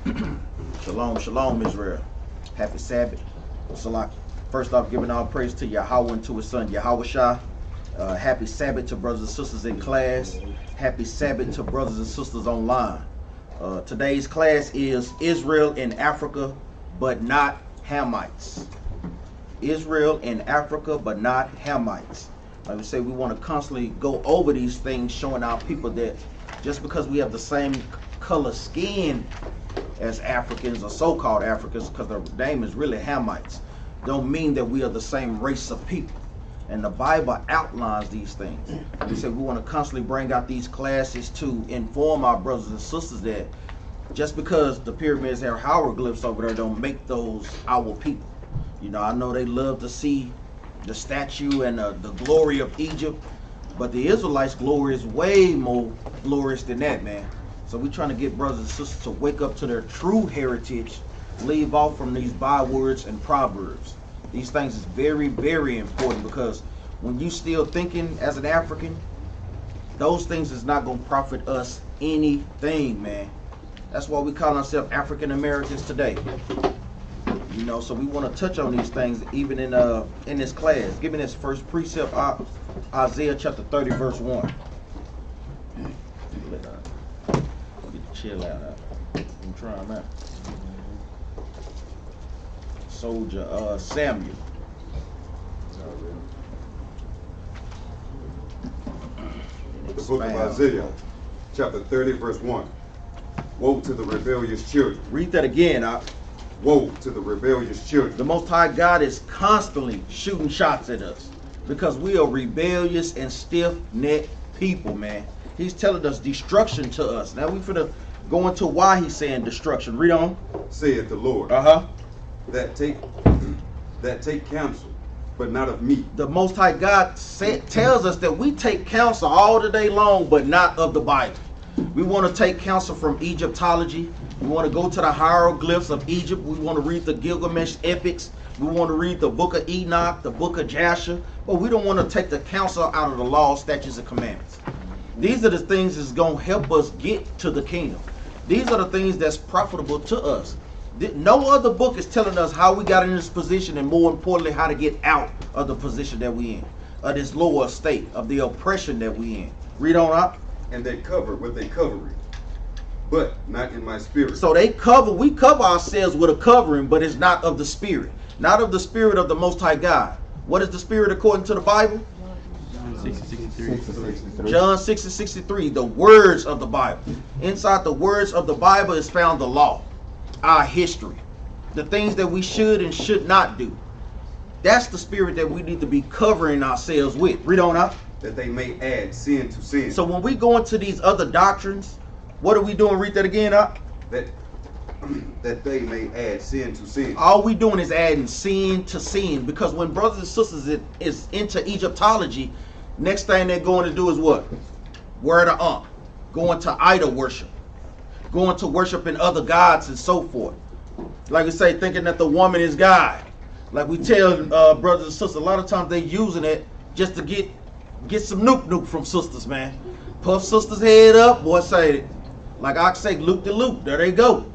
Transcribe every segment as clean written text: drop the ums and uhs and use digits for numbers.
Shalom, shalom, Israel. Happy Sabbath. Salaki. First off, giving all praise to Yahweh and to his son, Yahweh Shah. Happy Sabbath to brothers and sisters in class. Happy Sabbath to brothers and sisters online. Today's class is Israel in Africa, but not Hamites. Israel in Africa, but not Hamites. Like we say, we want to constantly go over these things, showing our people that just because we have the same color skin as Africans or so-called Africans, because their name is really Hamites, don't mean that we are the same race of people. And the Bible outlines these things. We say we want to constantly bring out these classes to inform our brothers and sisters that just because the pyramids have hieroglyphs over there don't make those our people. You know, I know they love to see the statue and the glory of Egypt, but the Israelites' glory is way more glorious than that, man. So we're trying to get brothers and sisters to wake up to their true heritage, leave off from these bywords and proverbs. These things is very, very important, because when you still thinking as an African, those things is not going to profit us anything, man. That's why we call ourselves African Americans today. You know, so we want to touch on these things even in this class. Give me this first precept, Isaiah chapter 30, verse 1. Get the chill out. I'm trying out. Soldier Samuel. The book of Isaiah, chapter 30, verse 1. Woe to the rebellious children. Read that again. Woe to the rebellious children. The Most High God is constantly shooting shots at us because we are rebellious and stiff-necked people, man. He's telling us destruction to us. Now we finna go into why he's saying destruction. Read on. Saith the Lord. That take counsel, but not of me. The Most High God tells us that we take counsel all the day long, but not of the Bible. We want to take counsel from Egyptology. We want to go to the hieroglyphs of Egypt. We want to read the Gilgamesh epics. We want to read the book of Enoch, the book of Jasher. But we don't want to take the counsel out of the law, statutes, and commandments. These are the things that's going to help us get to the kingdom. These are the things that's profitable to us. No other book is telling us how we got in this position, and more importantly, how to get out of the position that we in, of this lower state, of the oppression that we in. Read on up. And they cover with a covering, but not in my spirit. So we cover ourselves with a covering, but it's not of the spirit. Not of the spirit of the Most High God. What is the spirit according to the Bible? John 6:63. The words of the Bible. Inside the words of the Bible is found the law, our history, the things that we should and should not do. That's the spirit that we need to be covering ourselves with. Read on up. That they may add sin to sin. So when we go into these other doctrines, what are we doing? Read that again up. That they may add sin to sin. All we doing is adding sin to sin, because when brothers and sisters is into Egyptology, next thing they're going to do is what? Word of Ankh. Going to idol worship. Going to worshiping other gods and so forth. Like we say, thinking that the woman is God. Like we tell brothers and sisters, a lot of times they're using it just to get some nuke from sisters, man. Puff sisters' head up, boy, say it. Like I say, loop de loop. There they go.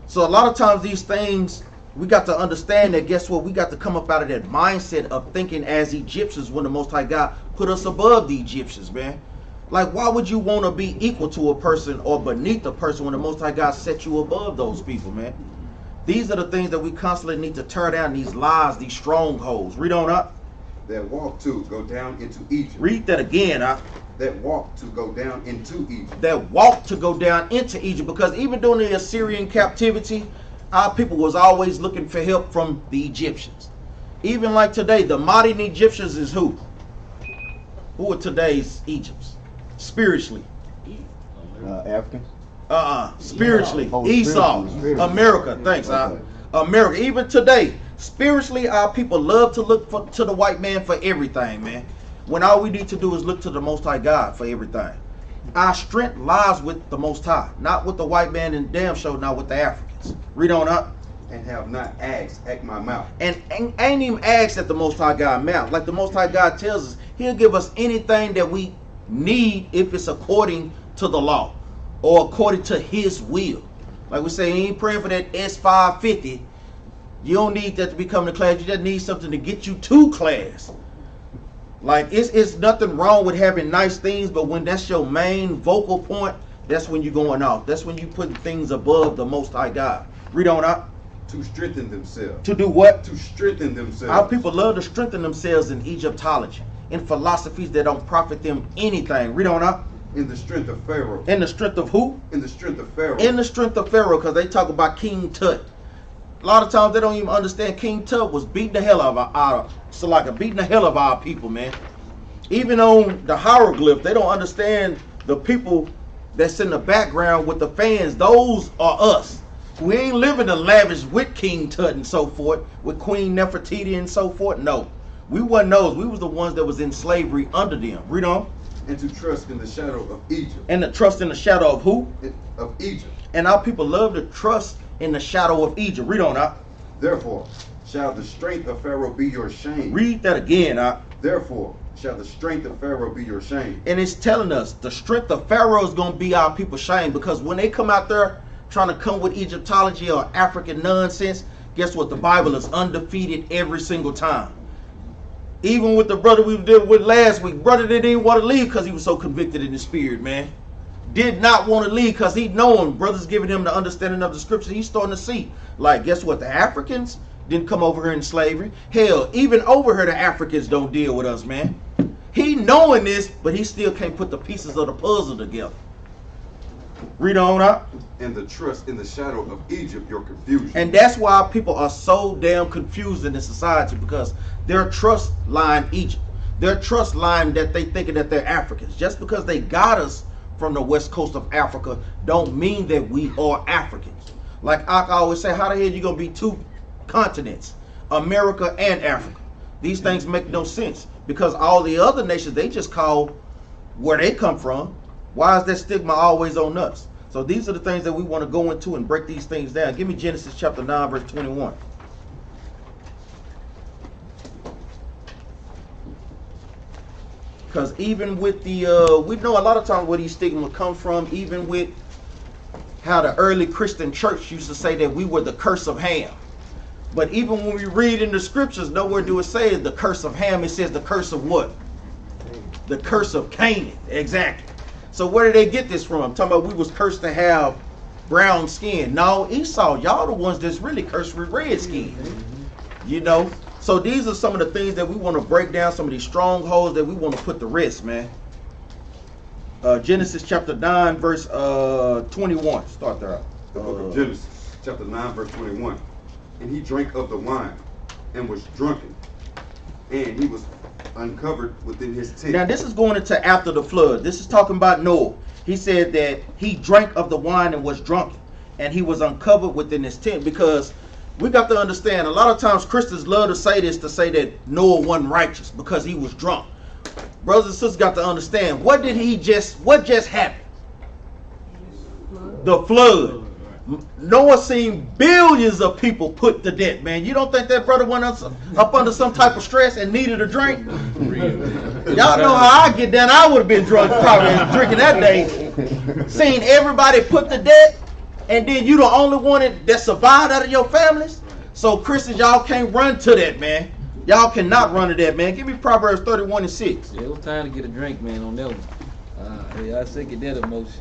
So a lot of times these things, we got to understand that, guess what? We got to come up out of that mindset of thinking as Egyptians when the Most High God put us above the Egyptians, man. Like, why would you want to be equal to a person or beneath a person when the Most High God set you above those people, man? These are the things that we constantly need to tear down, these lies, these strongholds. Read on up. That walk to go down into Egypt. Read that again, That walk to go down into Egypt. That walk to go down into Egypt, because even during the Assyrian captivity, our people was always looking for help from the Egyptians. Even like today, the modern Egyptians is who? Who are today's Egypts? Spiritually. Africans? Spiritually. Oh, Esau. spiritually. America. Thanks, Okay. America. Even today, spiritually, our people love to look to the white man for everything, man. When all we need to do is look to the Most High God for everything. Our strength lies with the Most High, not with the white man, and damn sure not with the Africans. Read on up. And have not asked at my mouth. And ain't even asked at the Most High God mouth. Like the Most High God tells us, he'll give us anything that we need if it's according to the law or according to his will. Like we say, you ain't praying for that S550. You don't need that to become the class. You just need something to get you to class. Like, it's nothing wrong with having nice things, but when that's your main vocal point, that's when you're going off. That's when you put things above the Most High God. Read on out. To strengthen themselves. To do what? To strengthen themselves. Our people love to strengthen themselves in Egyptology, in philosophies that don't profit them anything. Read on out. In the strength of Pharaoh. In the strength of who? In the strength of Pharaoh. In the strength of Pharaoh, because they talk about King Tut. A lot of times they don't even understand King Tut was beating the hell out of beating the hell of our people, man. Even on the hieroglyph, they don't understand the people that's in the background with the fans. Those are us. We ain't living in lavish with King Tut and so forth, with Queen Nefertiti and so forth. No, we wasn't those. We was the ones that was in slavery under them. Read on. And to trust in the shadow of Egypt. And to trust in the shadow of who? Of Egypt. And our people love to trust in the shadow of Egypt. Read on out. Therefore shall the strength of Pharaoh be your shame. Read that again out. Therefore shall the strength of Pharaoh be your shame. And it's telling us the strength of Pharaoh is going to be our people's shame, because when they come out there trying to come with Egyptology or African nonsense, guess what? The Bible is undefeated every single time. Even with the brother we did with last week, brother didn't even want to leave because he was so convicted in the spirit, man. Did not want to leave because he knowing brothers giving him the understanding of the scripture. He's starting to see, like, guess what? The Africans didn't come over here in slavery. Hell, even over here the Africans don't deal with us, man. He knowing this, but he still can't put the pieces of the puzzle together. Read on up. And the trust in the shadow of Egypt, your confusion. And that's why people are so damn confused in this society, because their trust line Egypt. Their trust line that they thinking that they're Africans. Just because they got us from the west coast of Africa don't mean that we are Africans. Like I always say, how the hell you gonna be two continents, America and Africa? These things make no sense, because all the other nations, they just call where they come from. Why is that stigma always on us? So these are the things that we want to go into and break these things down. Give me Genesis chapter 9 verse 21. Because even with the, we know a lot of times where these stigmas come from, even with how the early Christian church used to say that we were the curse of Ham. But even when we read in the scriptures, nowhere do it say the curse of Ham. It says the curse of what? The curse of Canaan. Exactly. So where did they get this from? I'm talking about we was cursed to have brown skin. No, Esau, y'all the ones that's really cursed with red skin. You know? So these are some of the things that we want to break down, some of these strongholds that we want to put to rest, man. Genesis chapter 9 verse 21. Start there. The book of Genesis chapter 9 verse 21. And he drank of the wine and was drunken, and he was uncovered within his tent. Now this is going into after the flood. This is talking about Noah. He said that he drank of the wine and was drunken, and he was uncovered within his tent. Because we got to understand, a lot of times Christians love to say this, to say that Noah wasn't righteous because he was drunk. Brothers and sisters got to understand, what just happened? The flood. Noah seen billions of people put to death, man. You don't think that brother went up under some type of stress and needed a drink? Y'all know how I get down. I would have been drunk probably drinking that day. Seen everybody put to death, and then you the only one that survived out of your families. So Christians, y'all can't run to that, man. Y'all cannot run to that, man. Give me Proverbs 31 and 6. Yeah, it was time to get a drink, man, on that one. Yeah, I sick of that emotion.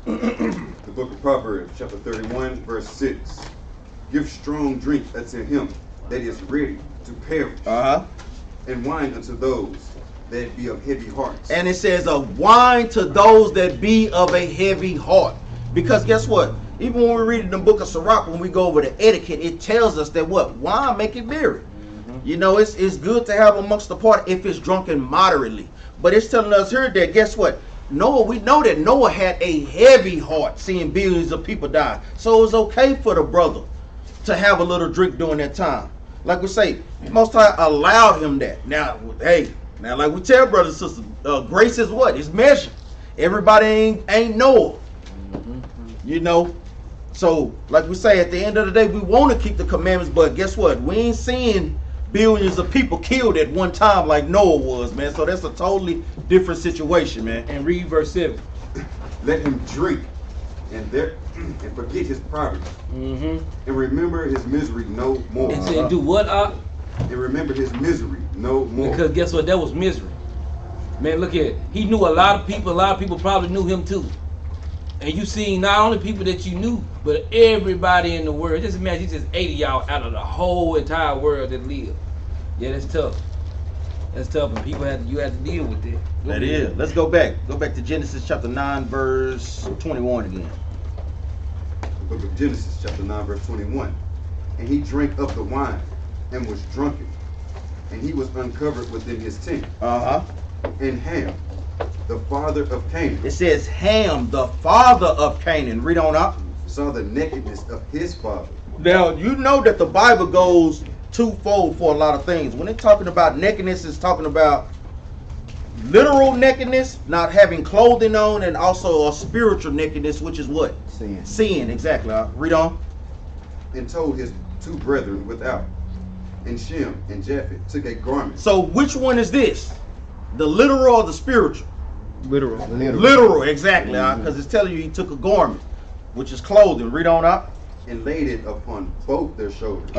The book of Proverbs chapter 31 verse 6. Give strong drink unto him that is ready to perish, and wine unto those that be of heavy hearts. And it says a wine to those that be of a heavy heart. Because guess what? Even when we read in the book of Sirach, when we go over the etiquette, it tells us that what? Wine make it merry. You know, it's good to have amongst the party if it's drunken moderately. But it's telling us here that guess what? Noah, we know that Noah had a heavy heart seeing billions of people die. So it was okay for the brother to have a little drink during that time. Like we say, Most High allowed him that. Now, hey, now like we tell brothers and sisters, grace is what? It's measured. Everybody ain't Noah. You know? So, like we say, at the end of the day, we want to keep the commandments, but guess what? We ain't seeing billions of people killed at one time like Noah was, man. So that's a totally different situation, man. And read verse 7. Let him drink and forget his poverty. And remember his misery no more. And say, do what? And remember his misery no more. Because guess what? That was misery. Man, look at it. He knew a lot of people. A lot of people probably knew him too. And you see not only people that you knew, but everybody in the world. Just imagine, just 80 y'all out of the whole entire world that live. Yeah, that's tough. That's tough, and people you have to deal with it. That is. Let's go back. Go back to Genesis chapter 9, verse 21 again. The book of Genesis chapter 9, verse 21. And he drank of the wine and was drunken, and he was uncovered within his tent. And Ham, the father of Canaan. It says Ham, the father of Canaan. Read on up. Saw the nakedness of his father. Now, you know that the Bible goes twofold for a lot of things. When it's talking about nakedness, it's talking about literal nakedness, not having clothing on, and also a spiritual nakedness, which is what? Sin. Sin, exactly. Read on. And told his two brethren without. And Shem and Japheth took a garment. So which one is this? The literal or the spiritual? Literal. Literal, exactly. Because it's telling you he took a garment, which is clothing. Read on up. And laid it upon both their shoulders.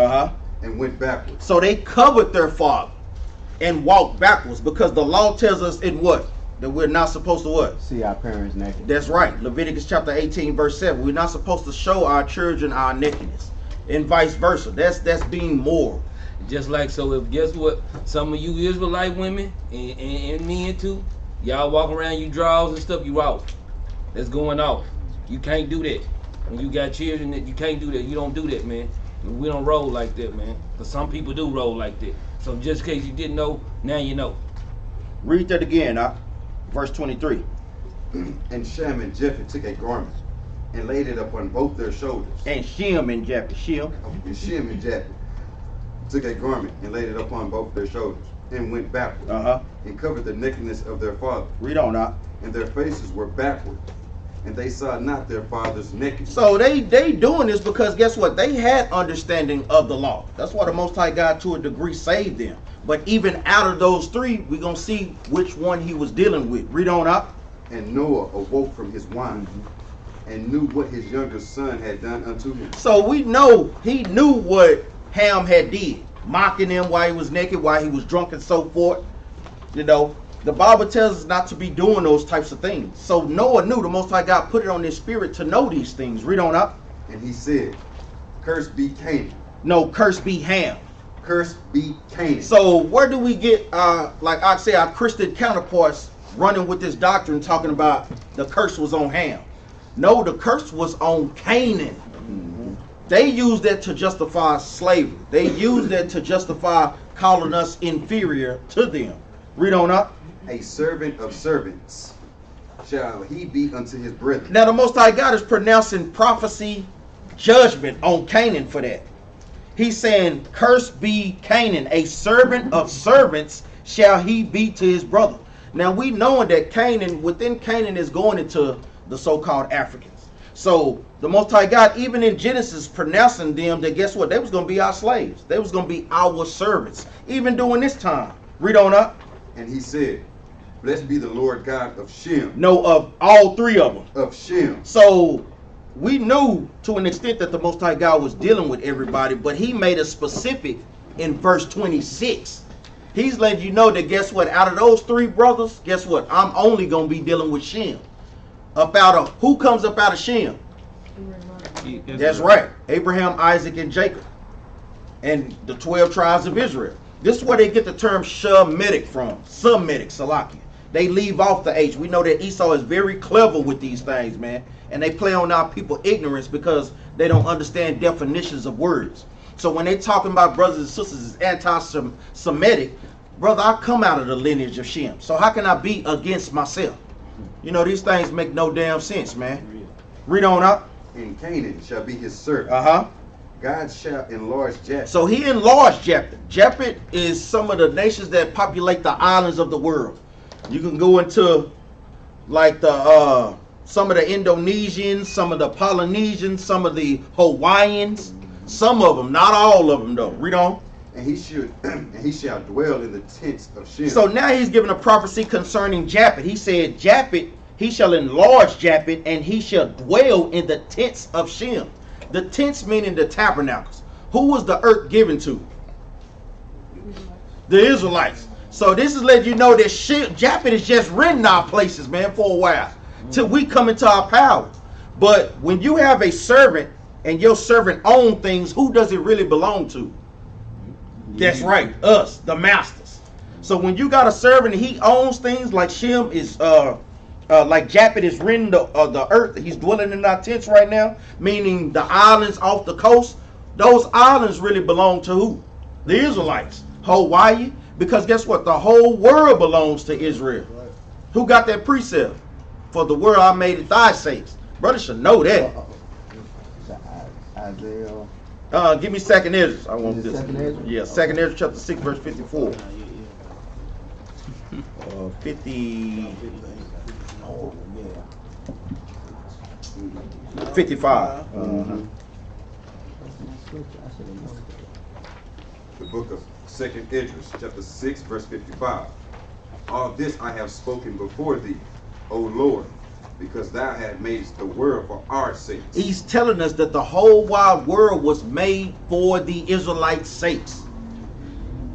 And went backwards. So they covered their father and walked backwards, because the law tells us in what? That we're not supposed to what? See our parents naked. That's right. Leviticus chapter 18 verse 7. We're not supposed to show our children our nakedness, and vice versa. That's being moral. Just like, so if, guess what? Some of you Israelite women and men too, y'all walk around you drawers and stuff, you out. That's going off. You can't do that. When you got children, that you can't do that. You don't do that, man. We don't roll like that, man. But some people do roll like that. So just in case you didn't know, now you know. Read that again, verse 23. And Shem and Japheth took a garment and laid it upon both their shoulders. And Shem and Japheth. Shem. And Shem and Japheth took a garment and laid it upon both their shoulders, and went backward, and covered the nakedness of their father. Read on, and their faces were backward, and they saw not their father's nakedness. So they doing this because guess what? They had understanding of the law. That's why the Most High God to a degree saved them. But even out of those three, we're going to see which one he was dealing with. Read on up. And Noah awoke from his wine, and knew what his younger son had done unto him. So we know he knew what Ham had did, mocking him while he was naked, while he was drunk and so forth. You know, the Bible tells us not to be doing those types of things. So Noah knew, the Most High God put it on his spirit to know these things. Read on up. And he said, cursed be Canaan. No, cursed be Ham. Cursed be Canaan. So where do we get, like I say, our Christian counterparts running with this doctrine talking about the curse was on Ham? No, the curse was on Canaan. They used that to justify slavery. They used that to justify calling us inferior to them. Read on up. A servant of servants shall he be unto his brethren. Now the Most High God is pronouncing prophecy judgment on Canaan for that. He's saying, cursed be Canaan, a servant of servants shall he be to his brother. Now we knowing that Canaan, within Canaan, is going into the so-called Africans. So the Most High God, even in Genesis, pronouncing them that guess what? They was going to be our slaves. They was going to be our servants, even during this time. Read on up. And he said, blessed be the Lord God of Shem. No, of all three of them. Of Shem. So we knew to an extent that the Most High God was dealing with everybody, but he made it specific in verse 26. He's letting you know that guess what? Out of those three brothers, guess what? I'm only going to be dealing with Shem. Who comes up out of Shem? That's right. Abraham, Isaac, and Jacob. And the 12 tribes of Israel. This is where they get the term Shemitic from. Semitic, Salakia. They leave off the H. We know that Esau is very clever with these things, man. And they play on our people ignorance because they don't understand definitions of words. So when they talking about brothers and sisters as anti-Semitic, brother, I come out of the lineage of Shem. So how can I be against myself? You know, these things make no damn sense, man. Read on up. And Canaan shall be his servant. God shall enlarge Japheth. So he enlarged Japheth. Japheth is some of the nations that populate the islands of the world. You can go into like the some of the Indonesians, some of the Polynesians, some of the Hawaiians, some of them, not all of them though. Read on. and he shall dwell in the tents of Shem. So now he's giving a prophecy concerning Japhet. He said, Japhet, he shall enlarge Japhet, and he shall dwell in the tents of Shem. The tents meaning the tabernacles. Who was the earth given to? The Israelites. So this is letting you know that Japhet is just renting our places, man, for a while, till we come into our power. But when you have a servant and your servant owns things, who does it really belong to? That's right, us, the masters. So when you got a servant and he owns things, like Shem is, like Japhet is renting the earth, he's dwelling in our tents right now, meaning the islands off the coast. Those islands really belong to who? The Israelites. Hawaii. Because guess what? The whole world belongs to Israel. Right. Who got that precept? For the world I made it thy sakes. Brother should know that. Isaiah. Give me 2nd Ezra. I want this. 2nd Ezra? Yeah, 2nd Ezra chapter 6 verse 54. 55. The book of 2nd Ezra, chapter 6, verse 55. All this I have spoken before thee, O Lord, because thou hast made the world for our sakes. He's telling us that the whole wide world was made for the Israelites' sakes.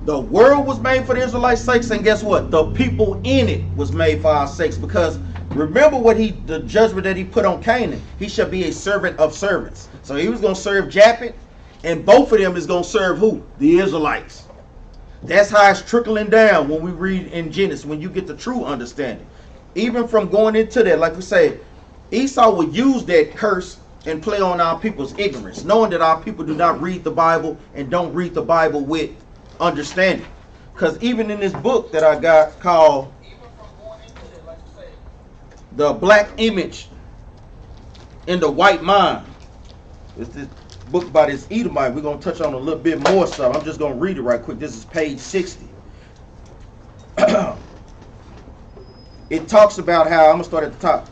The world was made for the Israelites' sakes, and guess what? The people in it was made for our sakes. Because remember what the judgment that he put on Canaan. He shall be a servant of servants. So he was going to serve Japhet, and both of them is going to serve who? The Israelites. That's how it's trickling down when we read in Genesis, when you get the true understanding. Even from going into that, like we say, Esau would use that curse and play on our people's ignorance, knowing that our people do not read the Bible and don't read the Bible with understanding. Because even in this book that I got called The Black Image in the White Mind, it's this book by this Edomite. We're going to touch on a little bit more stuff. I'm just going to read it right quick. This is page 60. It talks about how, I'm going to start at the top.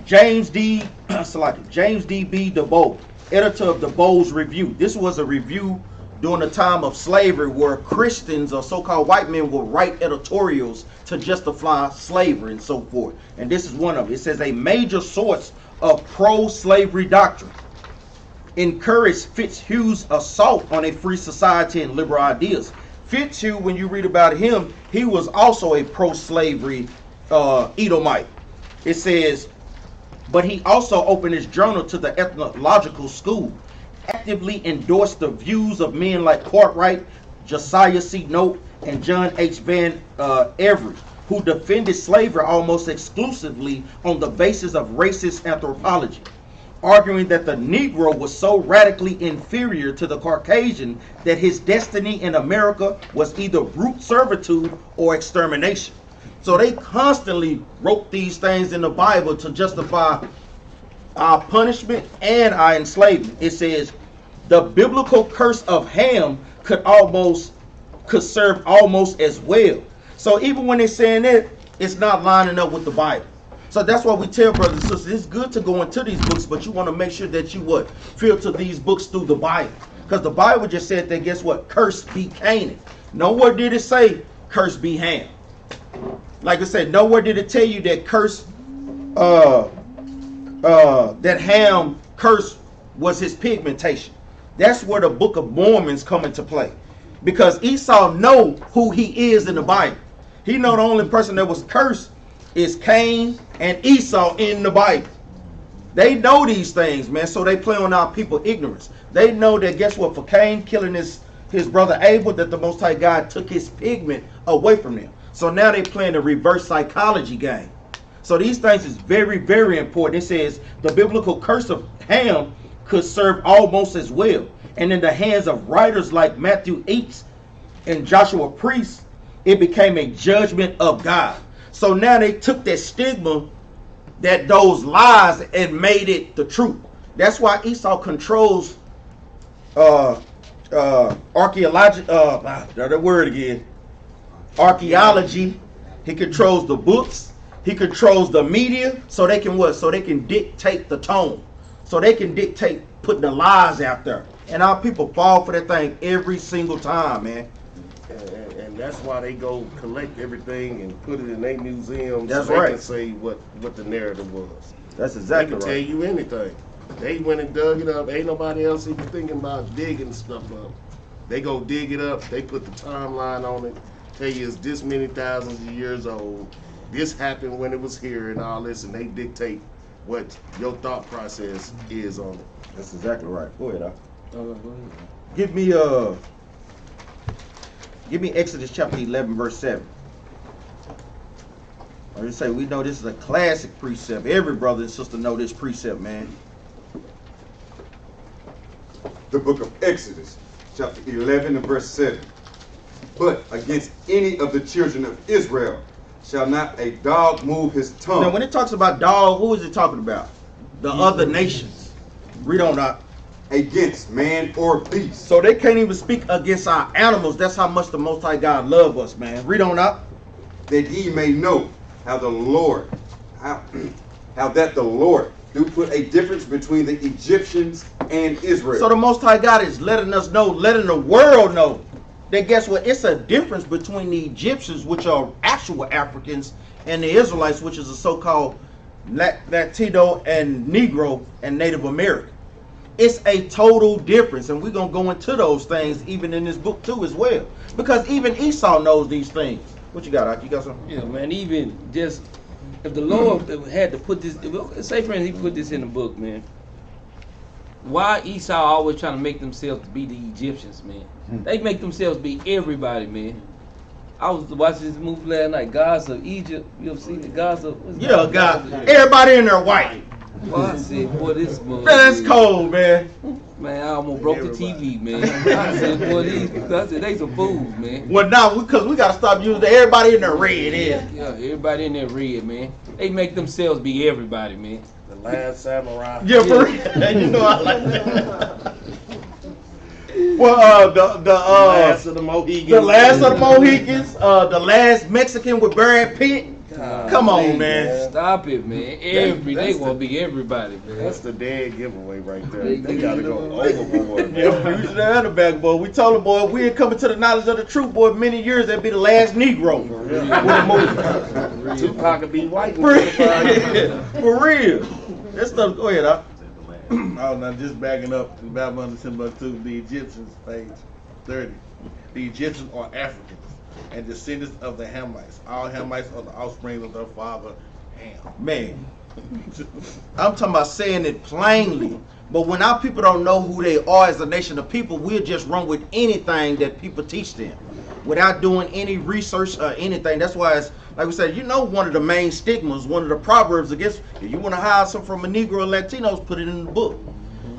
James D. B. DeBow, editor of DeBow's Review. This was a review during the time of slavery where Christians or so-called white men would write editorials to justify slavery and so forth. And this is one of it. It says a major source of pro-slavery doctrine encouraged Fitzhugh's assault on a free society and liberal ideas. Fitzhugh, when you read about him, he was also a pro-slavery Edomite. It says, but he also opened his journal to the ethnological school, actively endorsed the views of men like Cartwright, Josiah C. Note, and John H. Van Everett, who defended slavery almost exclusively on the basis of racist anthropology, arguing that the Negro was so radically inferior to the Caucasian that his destiny in America was either brute servitude or extermination. So they constantly wrote these things in the Bible to justify our punishment and our enslavement. It says the biblical curse of Ham could serve almost as well. So even when they're saying that, it's not lining up with the Bible. So that's why we tell brothers and sisters, it's good to go into these books, but you want to make sure that you filter these books through the Bible. Because the Bible just said that, guess what? Curse be Canaan. Nowhere did it say curse be Ham. Like I said, nowhere did it tell you that that Ham curse was his pigmentation. That's where the Book of Mormons come into play. Because Esau know who he is in the Bible. He know the only person that was cursed is Cain and Esau in the Bible. They know these things, man, so they play on our people ignorance. They know that, guess what, for Cain killing his brother Abel, that the Most High God took his pigment away from them. So now they playing a reverse psychology game. So these things is very, very important. It says the biblical curse of Ham could serve almost as well. And in the hands of writers like Matthew Eates and Joshua Priest, it became a judgment of God. So now they took that stigma, that those lies, and made it the truth. That's why Esau controls archaeology. He controls the books. He controls the media, so they can what? So they can dictate the tone. so they can dictate putting the lies out there. And our people fall for that thing every single time, man. And that's why they go collect everything and put it in their museums. That's so they right. can say what the narrative was. That's exactly right. They can tell you anything. They went and dug it up. Ain't nobody else even thinking about digging stuff up. They go dig it up. They put the timeline on it. Tell you it's this many thousands of years old. This happened when it was here and all this, and they dictate what your thought process is on it. That's exactly right. Go ahead, Go ahead. Give me Exodus chapter 11, verse 7. I just say we know this is a classic precept. Every brother and sister know this precept, man. The book of Exodus, chapter 11 and verse 7. But against any of the children of Israel shall not a dog move his tongue. Now, when it talks about dog, who is it talking about? The other nations. Read on up. Against man or beast. So they can't even speak against our animals. That's how much the Most High God love us, man. Read on up. That ye may know how the Lord, how that the Lord do put a difference between the Egyptians and Israel. So the Most High God is letting us know, letting the world know that guess what? It's a difference between the Egyptians, which are actual Africans, and the Israelites, which is a so-called Latino and Negro and Native American. It's a total difference, and we're going to go into those things even in this book too as well. Because even Esau knows these things. What you got, Ak? You got something? Yeah, man, even just, if the Lord had to put this, say for instance, he put this in the book, man. Why Esau always trying to make themselves to be the Egyptians, man? They make themselves be everybody, man. I was watching this movie last night, Gods of Egypt. You ever seen the Gods of? Yeah, God. Everybody in there white. Well, I said, boy, this Man, that's cold, man. Man, I almost broke the TV, man. I said, boy, they some fools, man. Well, now, because we got to stop using everybody in there red, Yeah, everybody in there red, man. They make themselves be everybody, man. The last samurai. Yeah, for real. You know I like that. Well, the last of the Mohegans. The last of the Mohegans. The last Mexican with Brad Pitt. God, come on, man. Stop it, man. They want to be everybody, man. That's the dead giveaway right there. They got to go overboard. Yeah, we the other back, boy. We told them, boy, if we ain't coming to the knowledge of the truth, boy, many years, that'd be the last Negro. Yeah. Tupac could be white. For real. That stuff, go ahead, Doc. Oh, now just backing up in Babylon and Timbuktu, the Egyptians, page 30. The Egyptians are Africans and descendants of the Hamites. All Hamites are the offspring of their father, Ham. Man, I'm talking about saying it plainly. But when our people don't know who they are as a nation of people, we'll just run with anything that people teach them without doing any research or anything. That's why it's, like we said, you know, one of the main stigmas, one of the proverbs against, if you want to hire something from a Negro or Latinos, put it in the book.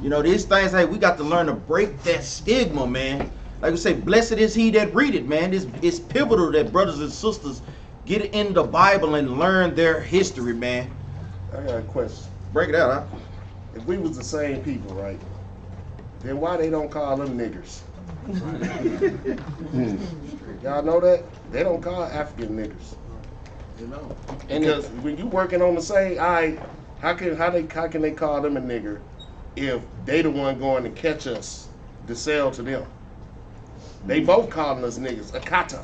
You know, these things, hey, we got to learn to break that stigma, man. Like we say, blessed is he that read it, man. It's pivotal that brothers and sisters get in the Bible and learn their history, man. I got a question. Break it out, huh? If we was the same people, right, then why they don't call them niggers? Y'all know that? They don't call African niggers. You know? Because when you working on the same, how can they call them a nigger if they the one going to catch us to sell to them? They both calling us niggas, akata.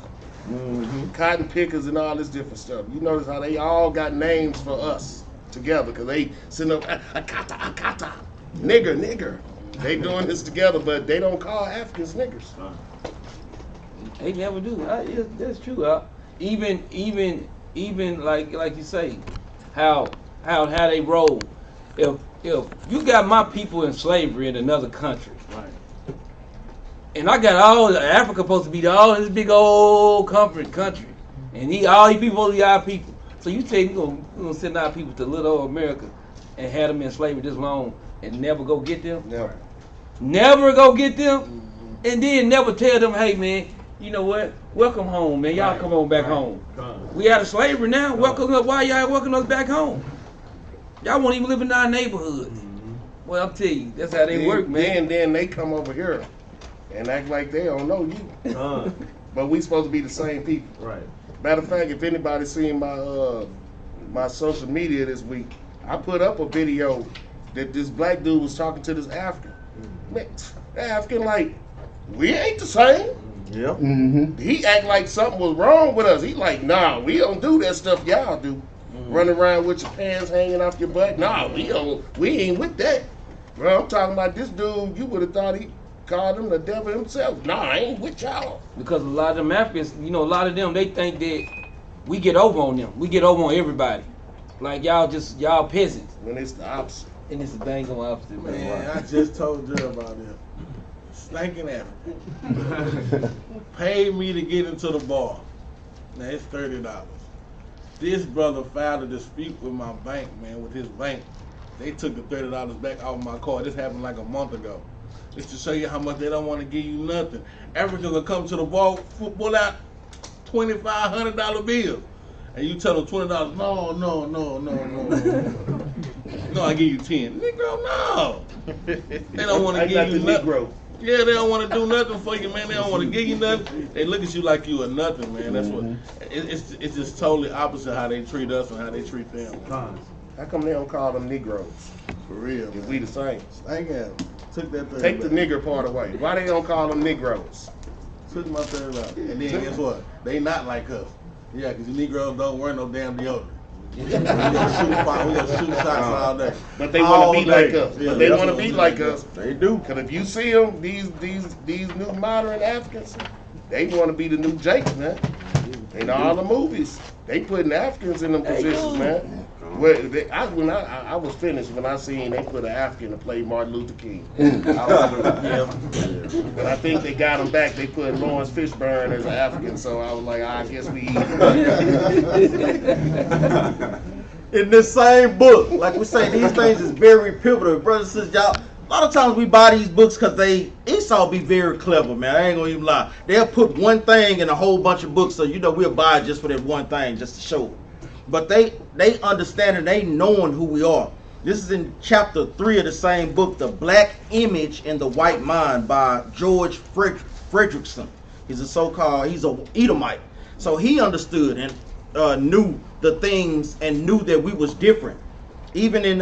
Cotton pickers and all this different stuff. You notice how they all got names for us together because they sitting up, akata, nigger. They doing this together, but they don't call Africans niggers. They never do. That's true. Even like you say, how they roll. If you got my people in slavery in another country, right? And I got all Africa supposed to be all this big old country, and all these people are our people. So you say we're gonna send our people to little old America and have them in slavery this long and never go get them? Never go get them, and then never tell them, hey man, you know what? Welcome home, man. Y'all come on back home. We out of slavery now. Welcome up. Why y'all welcome us back home? Y'all won't even live in our neighborhoods. Well, I'll tell you, that's how they work, man. And then they come over here and act like they don't know you. But we supposed to be the same people. Right. Matter of fact, if anybody's seen my social media this week, I put up a video that this black dude was talking to this African. Man, that African like, we ain't the same. Yep. He act like something was wrong with us. He like, nah, we don't do that stuff y'all do. Running around with your pants hanging off your butt. Nah, we ain't with that. Bro, I'm talking about this dude, you would have thought he called him the devil himself. Nah, I ain't with y'all. Because a lot of them Africans, you know, a lot of them, they think that we get over on them. We get over on everybody. Like y'all peasants. When it's the opposite. And it's the dang on opposite, Man, I just told you about this. Stinking African. Paid me to get into the bar. Now it's $30. This brother filed a dispute with my bank, man, with his bank. They took the $30 back off my card. This happened like a month ago. It's to show you how much they don't want to give you nothing. Africans will come to the bar, pull out $2,500 bills. And you tell them $20, no, I give you 10. Negro, no. They don't want to give you nothing. Negro. Yeah, they don't want to do nothing for you, man. They don't want to give you nothing. They look at you like you are nothing, man. That's what. It's just totally opposite how they treat us and how they treat them. How come they don't call them Negroes? For real, If man. we the same. Thank you. Took that 30 Take the back. nigger part away. Why they don't call them Negroes? Took my $30. And then guess what? They not like us. Yeah, because the Negroes don't wear no damn deodorant. We gonna shoot shots all day. But they want to be All like day. us. Yeah, But they that's want to what be I'm like saying. us. They do. Because if you see them, these new modern Africans, they want to be the new Jakes, man. In all the movies, they putting Africans in them positions, man. When I was finished when I seen they put an African to play Martin Luther King. But I think they got him back. They put Lawrence Fishburne as an African, so I was like, I guess we In this same book, like we say, these things is very pivotal, brothers and sisters. Y'all, a lot of times we buy these books because Esau be very clever, man. I ain't gonna even lie. They'll put one thing in a whole bunch of books, so you know we'll buy it just for that one thing, just to show it. But they understand and they knowing who we are. This is in chapter 3 of the same book, The Black Image and the White Mind by George Fredrickson. He's a Edomite. So he understood and knew the things and knew that we was different. Even in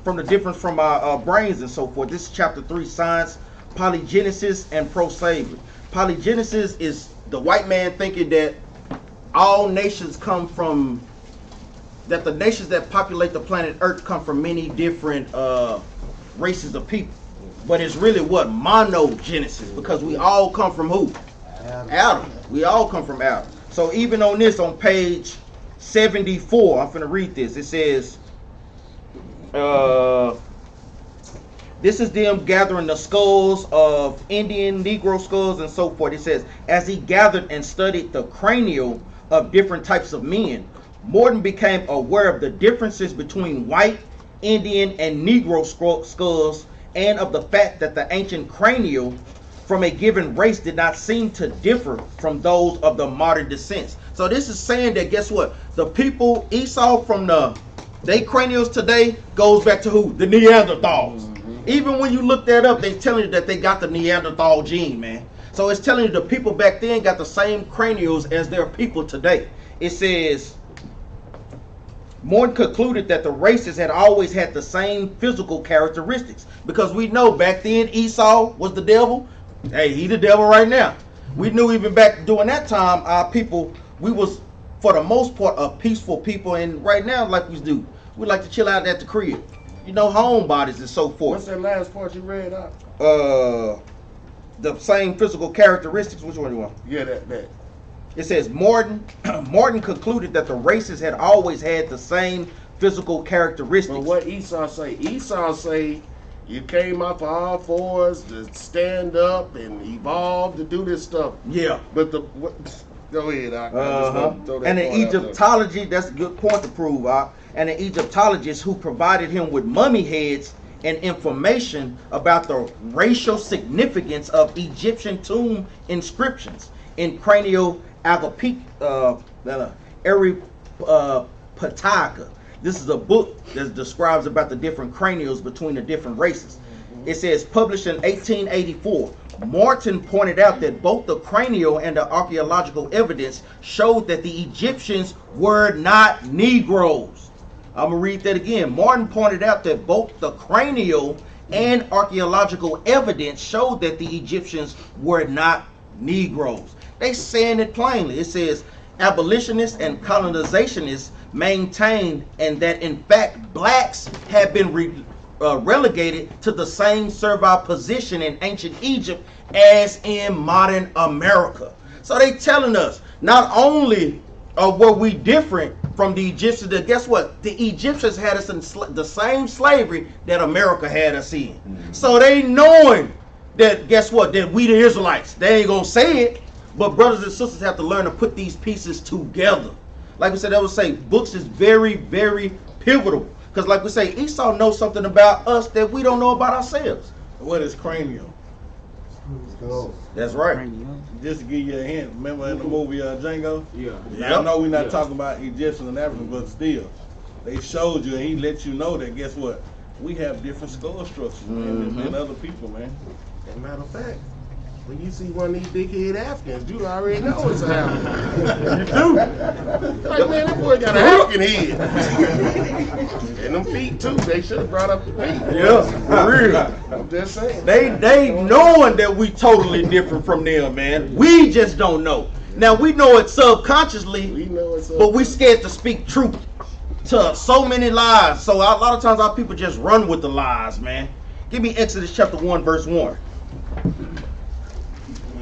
from the difference from our brains and so forth. This is chapter 3, Science, Polygenesis, and Pro-Slavery. Polygenesis is the white man thinking that all nations come from, that the nations that populate the planet Earth come from many different races of people. But it's really what? Monogenesis, because we all come from who? Adam. We all come from Adam. So even on this, on page 74, I'm finna read this. It says, this is them gathering the skulls of Indian, Negro skulls, and so forth. It says, as he gathered and studied the cranial of different types of men, Morton became aware of the differences between white, Indian, and Negro skulls, and of the fact that the ancient cranial from a given race did not seem to differ from those of the modern descents. So this is saying that, guess what? The people Esau from they cranials today goes back to who? The Neanderthals. Even when you look that up, they telling you that they got the Neanderthal gene, man. So it's telling you the people back then got the same cranials as their people today. It says, Morton concluded that the races had always had the same physical characteristics. Because we know back then Esau was the devil. Hey, he the devil right now. We knew even back during that time, our people, we was, for the most part, a peaceful people. And right now, like we do, we like to chill out at the crib. You know, homebodies and so forth. What's that last part you read out? The same physical characteristics. Which one do you want? Yeah, that. It says Morton concluded that the races had always had the same physical characteristics. But what Esau say? Esau say you came up for all fours to stand up and evolve to do this stuff. Yeah. But go ahead. And in Egyptology, that's a good point to prove. And an Egyptologist who provided him with mummy heads and information about the racial significance of Egyptian tomb inscriptions in cranial Agapitaca. This is a book that describes about the different cranials between the different races. It says, published in 1884, Morton pointed out that both the cranial and the archaeological evidence showed that the Egyptians were not Negroes. I'm gonna read that again. Martin pointed out that both the cranial and archaeological evidence showed that the Egyptians were not Negroes. They saying it plainly. It says abolitionists and colonizationists maintained, and that in fact blacks had been relegated to the same servile position in ancient Egypt as in modern America. So they telling us not only were we different from the Egyptians, that guess what? The Egyptians had us in the same slavery that America had us in. So they knowing that, guess what? That we the Israelites. They ain't gonna say it, but brothers and sisters have to learn to put these pieces together. Like we said, I would say books is very, very pivotal. Because like we say, Esau knows something about us that we don't know about ourselves. What is cranial? That's right. Just to give you a hint, remember in the movie Django? Yeah. I know we're not talking about Egyptians and Africans, but still, they showed you and he let you know that, guess what? We have different skull structures than other people, man. As a matter of fact, when you see one of these big-head Africans, you already know it's an African. You do. Like, man, that boy got an African head. And them feet, too. They should have brought up the feet. Yeah, for real. I'm just saying. They knowing that we totally different from them, man. We just don't know. Now, we know it subconsciously, We know it's but we scared to speak truth to so many lies. So a lot of times our people just run with the lies, man. Give me Exodus chapter 1, verse 1.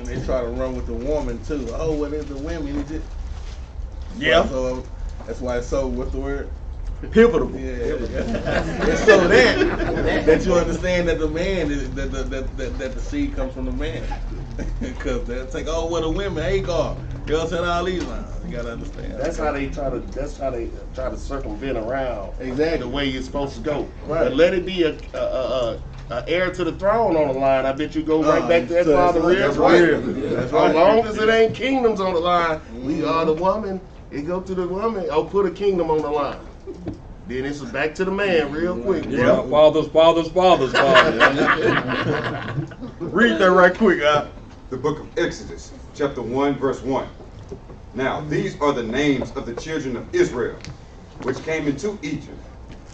They try to run with the woman too. Oh, what is the women? Is it? Yeah. So that's why it's so. What's the word? Pivotal. Yeah. It's so that you understand that the man is that the seed comes from the man. Because they'll take, oh, what the women, Hagar. You know what I'm saying? All these lines. You gotta understand. That's how they try to circumvent around Exactly the way you're supposed to go. Right. But let it be a heir to the throne on the line. I bet you go right back to that father real quick. That's As right. long as it ain't kingdoms on the line, we are the woman. It go to the woman. Oh, put a kingdom on the line. Then it's back to the man real quick. Yeah, Bro. fathers. Read that right quick, The book of Exodus, chapter 1, verse 1. Now, these are the names of the children of Israel, which came into Egypt.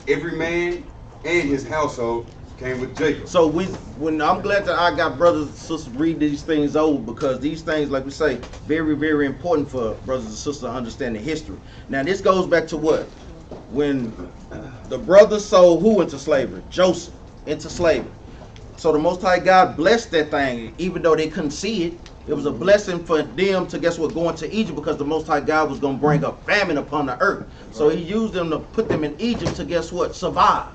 Every man and his household came with Jacob. So when I'm glad that I got brothers and sisters read these things over, because these things, like we say, very, very important for brothers and sisters to understand the history. Now this goes back to what? When the brothers sold who into slavery? Joseph into slavery. So the Most High God blessed that thing, even though they couldn't see it. It was a blessing for them to, guess what, go into Egypt, because the Most High God was going to bring a famine upon the earth. So he used them to put them in Egypt to, guess what, survive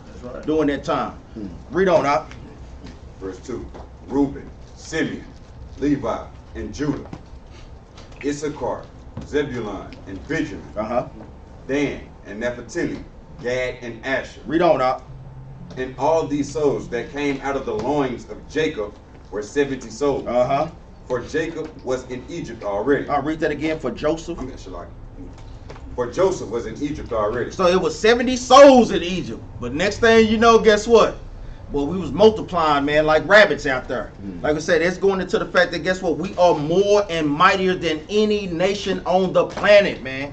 during that time. Read on out. Verse 2. Reuben, Simeon, Levi, and Judah. Issachar, Zebulun, and Benjamin. Dan and Naphtali, Gad and Asher. Read on out. And all these souls that came out of the loins of Jacob were 70 souls. For Jacob was in Egypt already. I'll read that again for Joseph. For Joseph was in Egypt already. So it was 70 souls in Egypt. But next thing you know, guess what? Well, we was multiplying, man, like rabbits out there. Like I said, it's going into the fact that, guess what? We are more and mightier than any nation on the planet, man.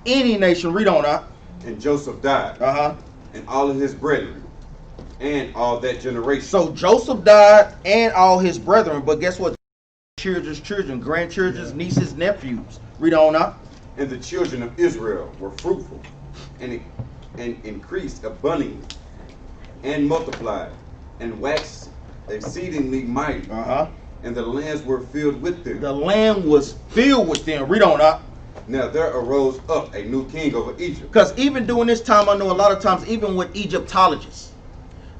Any nation. Read on out. And Joseph died. And all of his brethren. And all that generation. So Joseph died and all his brethren. But guess what? Children's children, grandchildren's, nieces, nephews. Read on out. And the children of Israel were fruitful and increased abundantly and multiplied and waxed exceedingly mighty. And the lands were filled with them. The land was filled with them. Read on out. Now there arose up a new king over Egypt. Because even during this time, I know a lot of times, even with Egyptologists,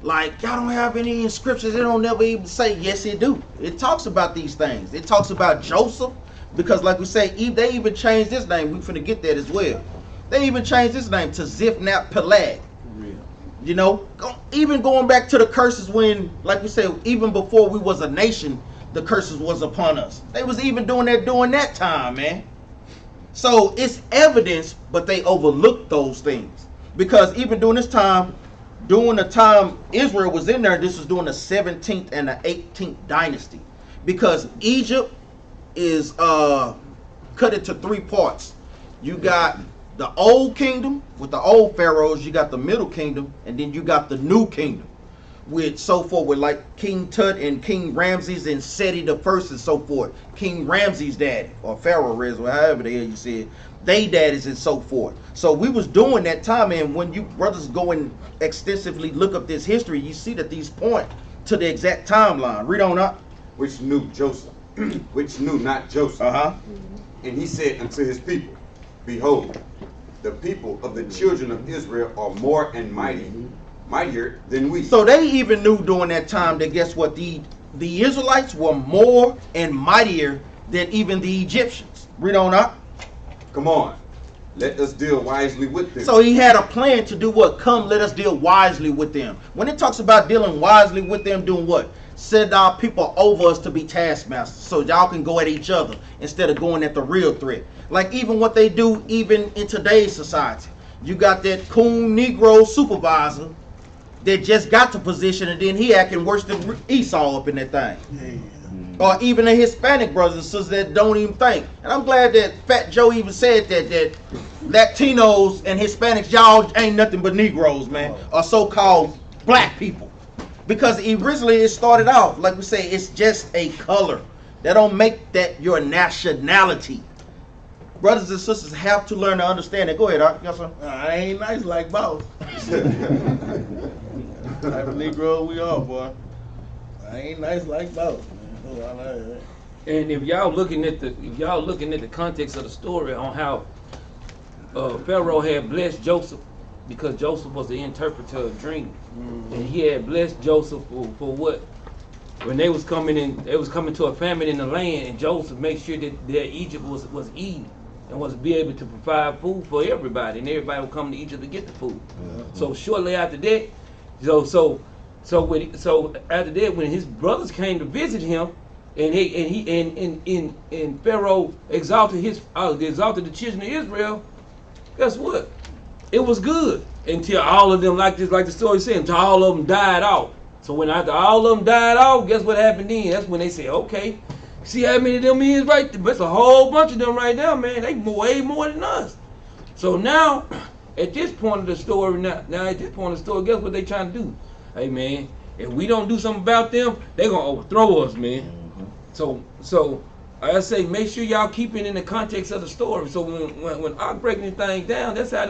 like, y'all don't have any inscriptions. They don't never even say, yes, it do. It talks about these things. It talks about Joseph, because like we say, they even changed his name. We finna get that as well. They even changed his name to Ziphnap-Peleg. You know, even going back to the curses when, like we said, even before we was a nation, the curses was upon us. They was even doing that during that time, man. So it's evidence, but they overlooked those things. Because even during this time, during the time Israel was in there, this was during the 17th and the 18th dynasty. Because Egypt is cut into three parts. You got the old kingdom with the old pharaohs, you got the middle kingdom, and then you got the new kingdom with so forth, with like King Tut and King Ramses and Seti the first and so forth. King Ramses' daddy, or Pharaoh Rez, or however the hell you say it, they daddies and so forth. So we was doing that time, and when you brothers go and extensively look up this history, you see that these point to the exact timeline. Read on up. Which knew Joseph, which knew not Joseph. And he said unto his people, behold, the people of the children of Israel are more and mightier than we. So they even knew during that time that guess what? The Israelites were more and mightier than even the Egyptians. Read on up. Come on, let us deal wisely with them. So he had a plan to do what? Come, let us deal wisely with them. When it talks about dealing wisely with them, doing what? Send our people over us to be taskmasters, so y'all can go at each other instead of going at the real threat. Like even what they do, even in today's society, you got that coon Negro supervisor that just got the position, and then he acting worse than Esau up in that thing. Or even the Hispanic brothers and sisters that don't even think. And I'm glad that Fat Joe even said that Latinos and Hispanics, y'all ain't nothing but Negroes, man, or so-called black people. Because originally it started off, like we say, it's just a color. That don't make that your nationality. Brothers and sisters have to learn to understand that. Go ahead, Art. Yes, sir. I ain't nice like both. Type of Negro we are, boy. I ain't nice like both. And if y'all looking at the context of the story on how Pharaoh had blessed Joseph, because Joseph was the interpreter of dreams, and he had blessed Joseph for what? When they was coming to a famine in the land, and Joseph made sure that Egypt was eating and was be able to provide food for everybody, and everybody would come to Egypt to get the food. So shortly after that, so after that, when his brothers came to visit him, and Pharaoh exalted the children of Israel, guess what? It was good until all of them, like the story said, until all of them died out. So when after all of them died out, guess what happened then? That's when they said, okay, see how many of them is right there? That's a whole bunch of them right there, man. They way more than us. So now, at this point of the story, guess what they trying to do? Hey, man, if we don't do something about them, they gonna overthrow us, man. So I say, make sure y'all keep it in the context of the story. So when I breaking this thing down, that's how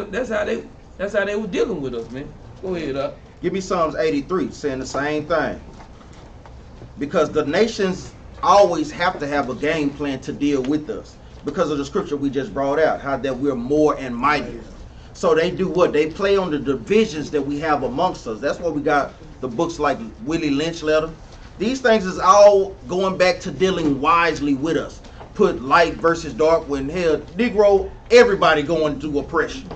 they were dealing with us, man. Go ahead, up. Give me Psalms 83 saying the same thing. Because the nations always have to have a game plan to deal with us. Because of the scripture we just brought out, how that we're more and mightier. So they do what? They play on the divisions that we have amongst us. That's why we got the books like Willie Lynch letter. These things is all going back to dealing wisely with us. Put light versus dark, when hell, Negro, everybody going through oppression.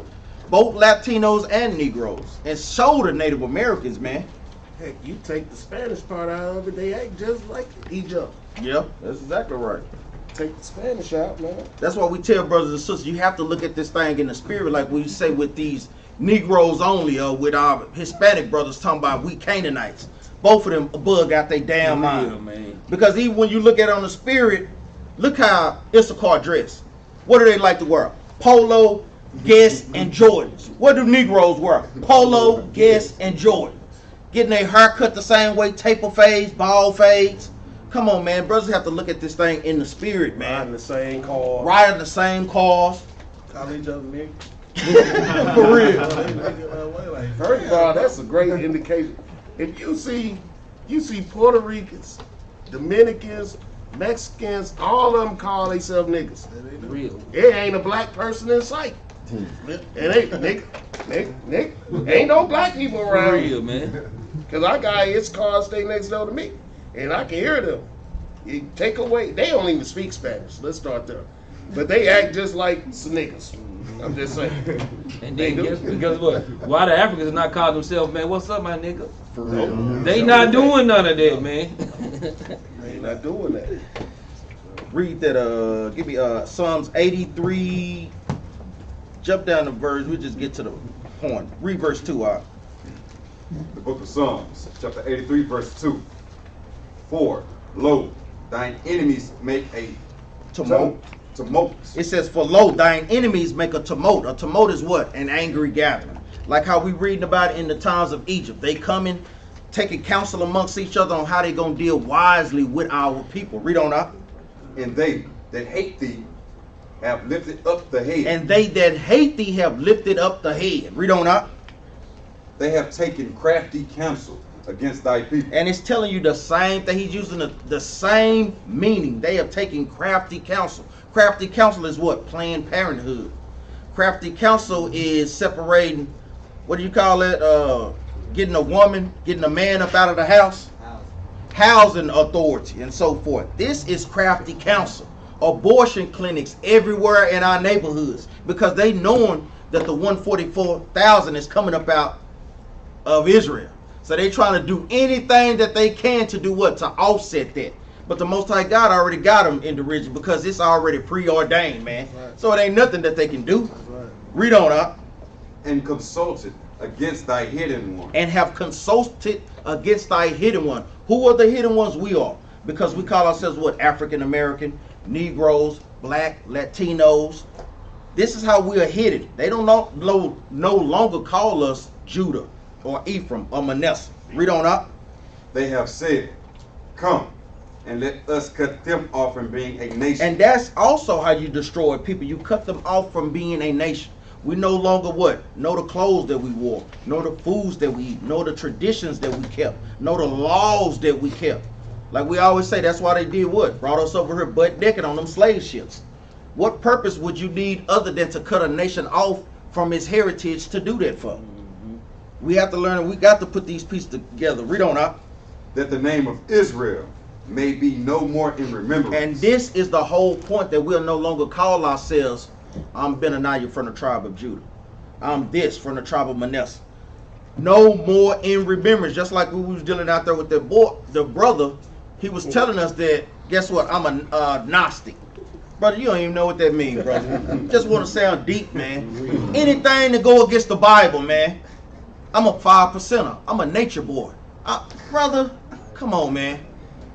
Both Latinos and Negroes. And show the Native Americans, man. Heck, you take the Spanish part out of it, they act just like Egypt. Yeah, that's exactly right. Take the Spanish out, man. That's why we tell brothers and sisters, you have to look at this thing in the spirit, like we say with these Negroes only, or with our Hispanic brothers talking about we Canaanites. Both of them bug out their damn mind. Man. Because even when you look at it on the spirit, look how Issachar dress. What do they like to wear? Polo, Guess, and Jordans. What do Negroes wear? Polo, Guess, and Jordan. Getting their hair cut the same way, taper fades, bald fades. Come on, man. Brothers have to look at this thing in the spirit, man. Riding the same cars. Riding the same cars. Call each other niggas. For real. First of all, that's a great indication. If you see Puerto Ricans, Dominicans, Mexicans, all of them call themselves niggas. Real. It ain't a black person in sight. It ain't no black people around. Real, man. Cause I got his car stay next door to me, and I can hear them. You take away, they don't even speak Spanish. Let's start there, but they act just like some niggas. I'm just saying. And then guess what? Why the Africans not call themselves, man? What's up, my nigga? For real. They not doing none of that, man. They not doing that. Read that. Give me Psalms 83. Jump down the verse. We just get to the point. Read verse 2 out. The book of Psalms, chapter 83, verse 2. For, lo, thine enemies make a Tumult. tumults. It says, for lo, thine enemies make a tumult. A tumult is what? An angry gathering. Like how we reading about in the times of Egypt. They coming, taking counsel amongst each other on how they going to deal wisely with our people. Read on up. And they that hate thee have lifted up the head. And they that hate thee have lifted up the head. Read on up. They have taken crafty counsel against thy people. And it's telling you the same thing. He's using the same meaning. They have taken crafty counsel. Crafty counsel is what? Planned Parenthood. Crafty counsel is separating, what do you call it? Getting a woman, getting a man up out of the house. Housing authority and so forth. This is crafty counsel. Abortion clinics everywhere in our neighborhoods because they knowing that the 144,000 is coming up out of Israel. So they trying to do anything that they can to do what? To offset that. But the Most High God already got them in the region because it's already preordained, man. Right. So it ain't nothing that they can do. Right. Read on up. And consulted against thy hidden one. And have consulted against thy hidden one. Who are the hidden ones? We are. Because we call ourselves what? African American, Negroes, Black, Latinos. This is how we are hidden. They don't no longer call us Judah or Ephraim or Manasseh. Read on up. They have said, come and let us cut them off from being a nation. And that's also how you destroy people. You cut them off from being a nation. We no longer what? Know the clothes that we wore, know the foods that we eat, know the traditions that we kept, know the laws that we kept. Like we always say, that's why they did what? Brought us over here butt naked on them slave ships. What purpose would you need other than to cut a nation off from its heritage to do that for? We have to learn, we got to put these pieces together. Read on up. That the name of Israel may be no more in remembrance. And this is the whole point, that we'll no longer call ourselves, I'm Benaniyah from the tribe of Judah. I'm this from the tribe of Manasseh. No more in remembrance. Just like we was dealing out there with the boy, the brother, he was telling us that, guess what? I'm a Gnostic. Brother, you don't even know what that means, brother. Just want to sound deep, man. Anything to go against the Bible, man. I'm a 5%er. I'm a nature boy. Brother, come on, man.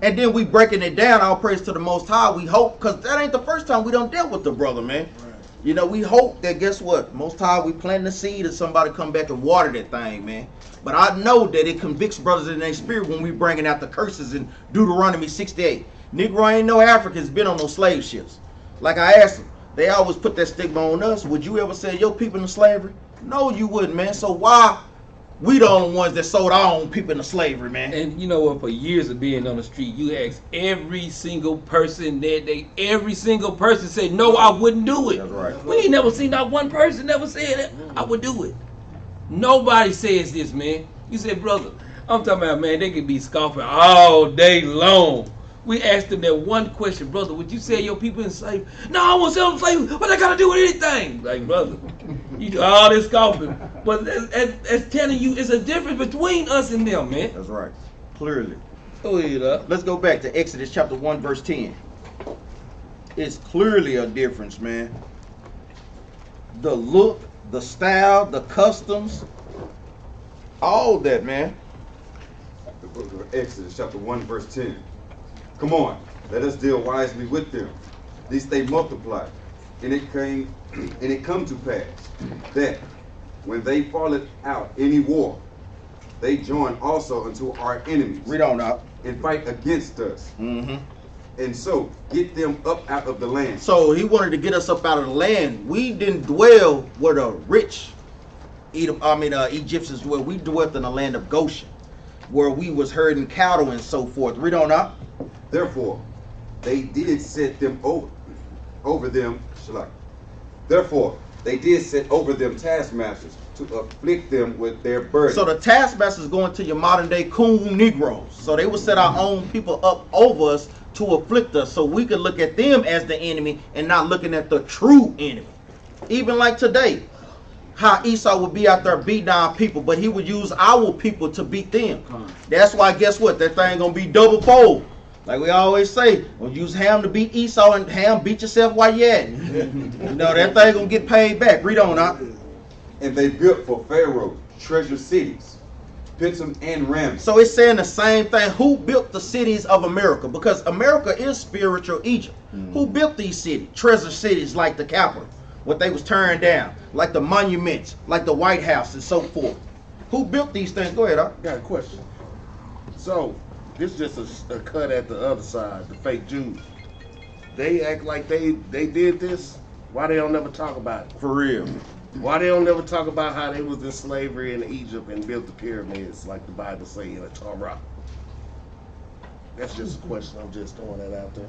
And then we breaking it down, all praise to the Most High. We hope, because that ain't the first time we done dealt with the brother, man. Right. You know, we hope that, guess what? Most High, we plant the seed and somebody come back and water that thing, man. But I know that it convicts brothers in their spirit when we bringing out the curses in Deuteronomy 68. Negro ain't no Africans been on no slave ships. Like I asked them, they always put that stigma on us. Would you ever sell your people into slavery? No, you wouldn't, man. So why we the only ones that sold our own people into slavery, man? And you know what? For years of being on the street, you ask every single person every single person said, no, I wouldn't do it. That's right. We ain't never seen not one person never said that I would do it. Nobody says this, man. You said, brother, I'm talking about, man, they could be scoffing all day long. We asked them that one question, brother, would you sell your people in slavery? No, I won't sell them slavery. What they got to do with anything? Like, brother, you do all this scoffing. But that's telling you it's a difference between us and them, man. That's right. Clearly. Go ahead, up. Let's go back to Exodus chapter 1, verse 10. It's clearly a difference, man. The look, the style, the customs, all that, man. The book of Exodus chapter 1 verse 10. Come on, let us deal wisely with them, lest they multiply. And it come to pass that when they falleth out any war, they join also unto our enemies. Read on up. And fight against us. Mm-hmm. And so get them up out of the land. So he wanted to get us up out of the land. We didn't dwell where the rich Egyptians dwell. We dwelt in the land of Goshen, where we was herding cattle and so forth. Read on up. Therefore, they did set them over them. Therefore, they did set over them taskmasters to afflict them with their burden. So the taskmasters going to your modern day coon Negroes. So they would set our own people up over us to afflict us, so we could look at them as the enemy and not looking at the true enemy. Even like today, how Esau would be out there beat down people, but he would use our people to beat them. That's why, guess what? That thing gonna be double fold. Like we always say, when you use Ham to beat Esau, and Ham beat yourself while you at it. No, that thing gonna get paid back. Read on, huh? And they built for Pharaoh treasure cities, Pithom, and Ramses. So it's saying the same thing. Who built the cities of America? Because America is spiritual Egypt. Who built these cities? Treasure cities like the Capitol, what they was tearing down, like the monuments, like the White House and so forth. Who built these things? Go ahead, I got a question. So, this is just a cut at the other side, the fake Jews. They act like they did this. Why they don't never talk about it? For real. Why they don't never talk about how they was in slavery in Egypt and built the pyramids like the Bible say in the Torah? That's just a question. I'm just throwing that out there.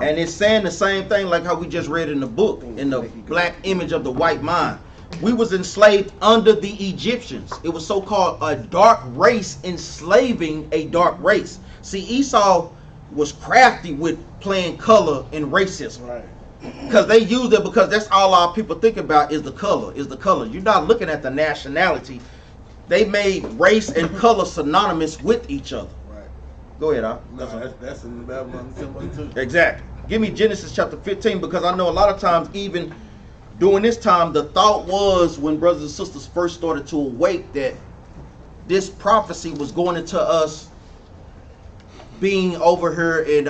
And it's saying the same thing like how we just read in the book, in the black image of the white mind. We was enslaved under the Egyptians. It was so-called a dark race enslaving a dark race. See, Esau was crafty with playing color and racism. Right. Because they use it because that's all our people think about is the color, You're not looking at the nationality. They made race and color synonymous with each other. Right. Go ahead, Al. No, that's in the Babylon symbol too. Exactly. Give me Genesis chapter 15 because I know a lot of times even during this time the thought was when brothers and sisters first started to awake that this prophecy was going into us being over here in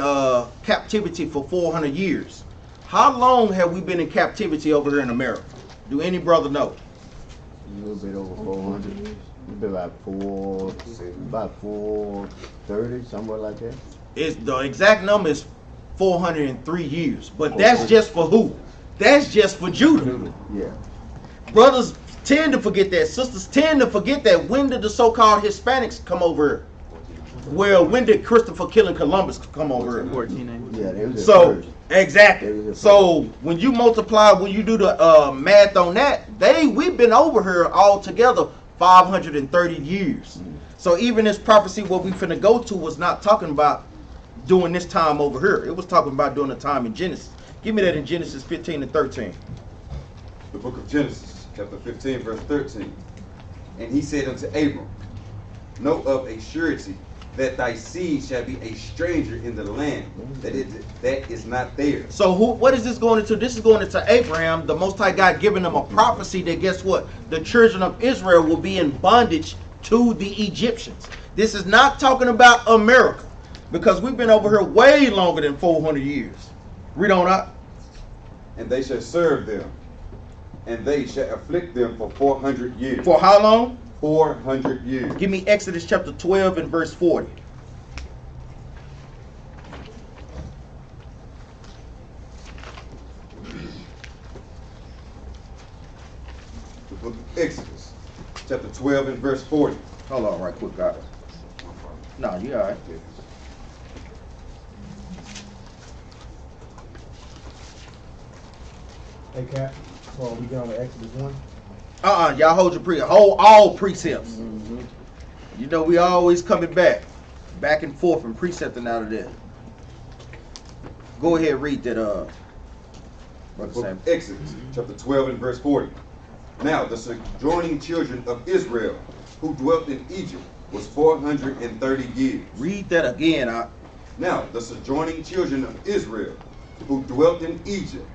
captivity for 400 years. How long have we been in captivity over here in America? Do any brother know? A little bit over 400. It's been about 430, somewhere like that. It's the exact number is 403 years. But that's just for who? That's just for Judah. Yeah. Brothers tend to forget that. Sisters tend to forget that. When did the so-called Hispanics come over here? Well, when did Christopher killing Columbus come over here? 1490. Yeah, they was So first. exactly. So when you multiply, when you do the math on that, we've been over here all together 530 years. So even this prophecy, what we finna go to, was not talking about doing this time over here. It was talking about doing the time in Genesis. Give me that in Genesis 15 and 13. The book of Genesis, chapter 15, verse 13. And he said unto Abram, know of a surety that thy seed shall be a stranger in the land that is not theirs. So what is this going into? This is going into Abraham, the Most High God giving them a prophecy that guess what? The children of Israel will be in bondage to the Egyptians. This is not talking about America because we've been over here way longer than 400 years. Read on up. And they shall serve them, and they shall afflict them for 400 years. For how long? 400 years. Give me Exodus chapter 12 and verse 40. The book of Exodus, chapter 12 and verse 40. Hold on right quick, God. No, you all right. Hey, Capt. Well, we get on to Exodus 1. Y'all hold all precepts. You know we always coming back and forth and precepting out of there. Go ahead, read that. Brother Book Sam. of Exodus, chapter 12 and verse 40. Now the sojourning children of Israel who dwelt in Egypt was 430 years. Read that again. Now the sojourning children of Israel who dwelt in Egypt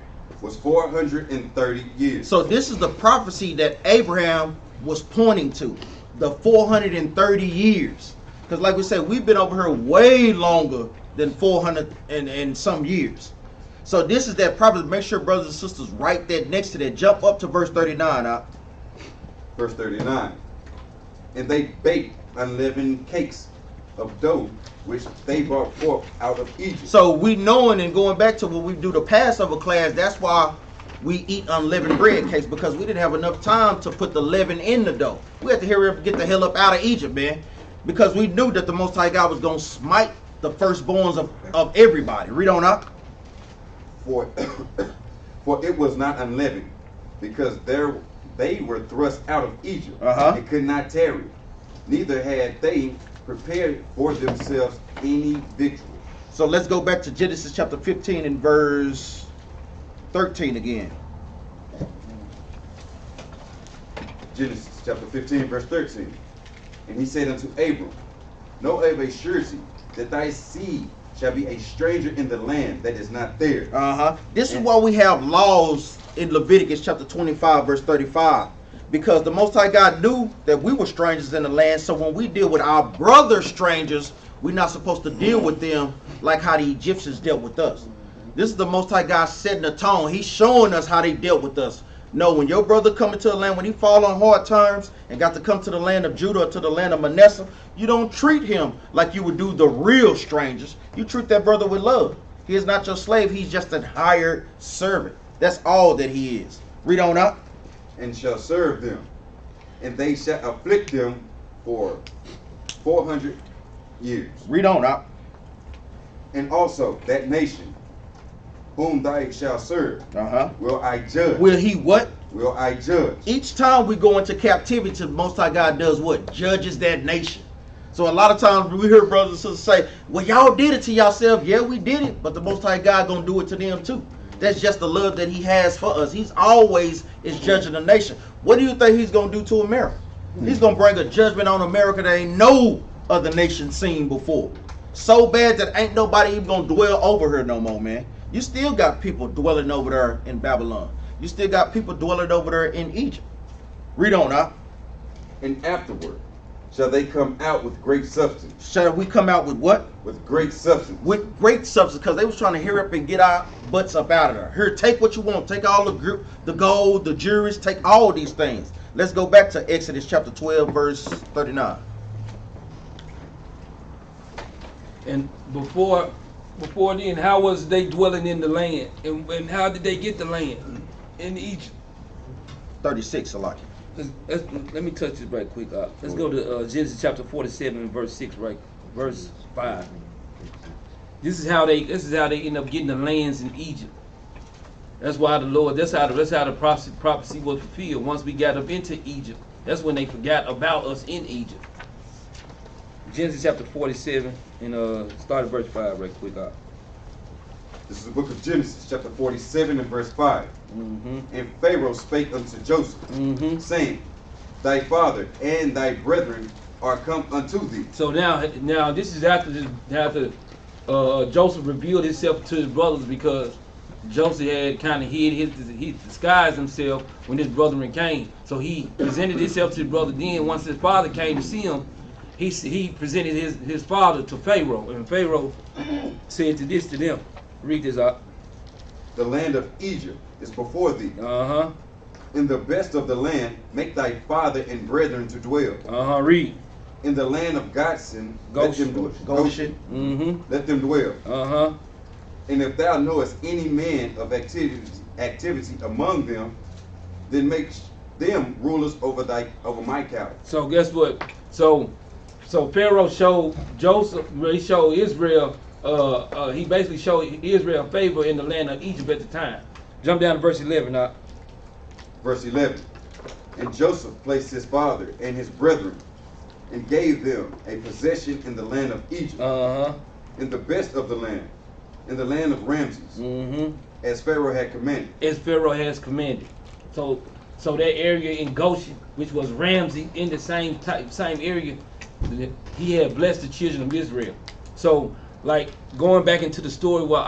was 430 years. So this is the prophecy that Abraham was pointing to, the 430 years. Because like we said, we've been over here way longer than 400 and some years. So this is that prophecy. Make sure brothers and sisters write that next to that. Jump up to verse 39. Verse 39. And they baked unleavened cakes of dough, which they brought forth out of Egypt. So we knowing and going back to when we do the Passover class, that's why we eat unleavened bread cakes, because we didn't have enough time to put the leaven in the dough. We had to hurry up and get the hell up out of Egypt, man, because we knew that the Most High God was going to smite the firstborns of everybody. Read on up. For it was not unleavened, because they were thrust out of Egypt and could not tarry, neither had they prepared for themselves any victual. So let's go back to Genesis chapter 15 and verse 13 again. Genesis chapter 15 verse 13. And he said unto Abram, know of a surety that thy seed shall be a stranger in the land that is not theirs. This is why we have laws in Leviticus chapter 25 verse 35. Because the Most High God knew that we were strangers in the land. So when we deal with our brother strangers, we're not supposed to deal with them like how the Egyptians dealt with us. This is the Most High God setting the tone. He's showing us how they dealt with us. No, when your brother come into the land, when he fall on hard terms and got to come to the land of Judah or to the land of Manasseh, you don't treat him like you would do the real strangers. You treat that brother with love. He is not your slave. He's just a hired servant. That's all that he is. Read on up. And shall serve them, and they shall afflict them for 400 years. Read on up. And also that nation whom thou shalt serve will I judge. Will he what? Will I judge. Each time we go into captivity, the Most High God does what? Judges that nation. So a lot of times we hear brothers and sisters say, well, y'all did it to yourself. Yeah, we did it, but the Most High God gonna do it to them too. That's just the love that he has for us. He's always is judging the nation. What do you think he's gonna do to America? He's gonna bring a judgment on America that ain't no other nation seen before. So bad that ain't nobody even gonna dwell over here no more, man. You still got people dwelling over there in Babylon. You still got people dwelling over there in Egypt. Read on up. And afterward shall they come out with great substance. Shall we come out with what? With great substance. With great substance, because they was trying to hurry up and get our butts up out of there. Here, take what you want. Take all the gold, the jewelries, take all these things. Let's go back to Exodus chapter 12, verse 39. And before then, how was they dwelling in the land? And how did they get the land in Egypt? 36, Salaki. Let me touch this right quick. Let's go to Genesis chapter 47, verse 6, verse 5. This is how they end up getting the lands in Egypt. That's why the Lord. That's how the prophecy was fulfilled. Once we got up into Egypt, that's when they forgot about us in Egypt. Genesis chapter 47 and start at verse 5 right quick. This is the book of Genesis, chapter 47 and verse 5. And Pharaoh spake unto Joseph, saying, Thy father and thy brethren are come unto thee. So now this is after Joseph revealed himself to his brothers, because Joseph had kind of he disguised himself when his brethren came. So he presented himself to his brother. Then once his father came to see him, he presented his father to Pharaoh, and Pharaoh said to them. Read this out. The land of Egypt is before thee. In the best of the land, make thy father and brethren to dwell. Read. In the land of Goshen, Goshen. Let them dwell. And if thou knowest any man of activity among them, then make them rulers over my cattle. So guess what? So Pharaoh showed Joseph. He showed Israel. He basically showed Israel favor in the land of Egypt at the time. Jump down to verse 11 now. Verse 11. And Joseph placed his father and his brethren and gave them a possession in the land of Egypt, in the best of the land, in the land of Ramses, as Pharaoh had commanded. As Pharaoh has commanded. So that area in Goshen, which was Ramses, in the same area, he had blessed the children of Israel. So, like, going back into the story where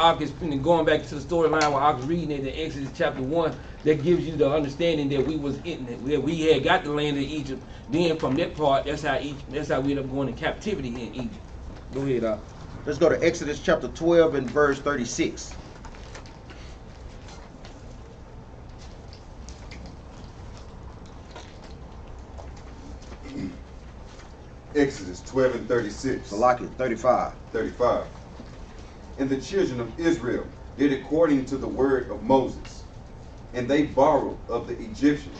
going back to the storyline where I was reading it in Exodus chapter 1, that gives you the understanding that we had got the land of Egypt. Then from that part, that's how we end up going in captivity in Egypt. Go ahead, Let's go to Exodus chapter 12 and verse 36. Exodus 12 and 36. Salaki, 35. 35. And the children of Israel did according to the word of Moses, and they borrowed of the Egyptians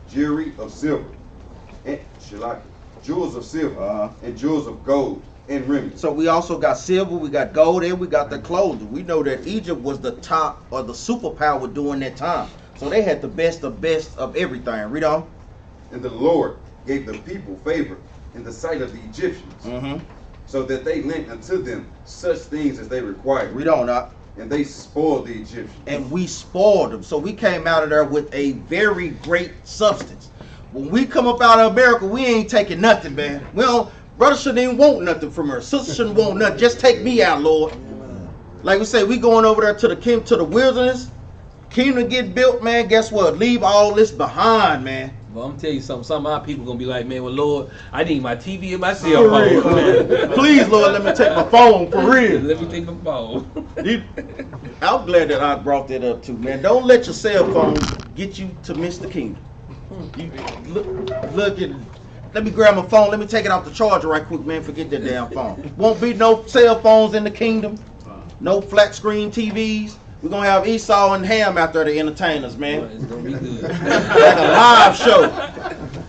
jewelry of silver, and jewels of silver, and jewels of gold, and remnants. So we also got silver, we got gold, and we got the clothing. We know that Egypt was the top or the superpower during that time. So they had the best of everything. Read on. And the Lord gave the people favor in the sight of the Egyptians, so that they lent unto them such things as they required. Read on up. And they spoiled the Egyptians. And we spoiled them. So we came out of there with a very great substance. When we come up out of America, we ain't taking nothing, man. Well, brother shouldn't even want nothing from her. Sister shouldn't want nothing. Just take me out, Lord. Like we say, we going over there to the wilderness. Kingdom get built, man. Guess what? Leave all this behind, man. Well, I'm telling you something. Some of our people gonna be like, man, well, Lord, I need my TV and my cell phone. Please, Lord, let me take my phone for real. Let me take my phone. I'm glad that I brought that up too, man. Don't let your cell phones get you to miss the kingdom. You look at. Let me grab my phone. Let me take it off the charger right quick, man. Forget that damn phone. Won't be no cell phones in the kingdom. No flat screen TVs. We're gonna have Esau and Ham out there to entertain us, man. It's gonna be good. Like a live show.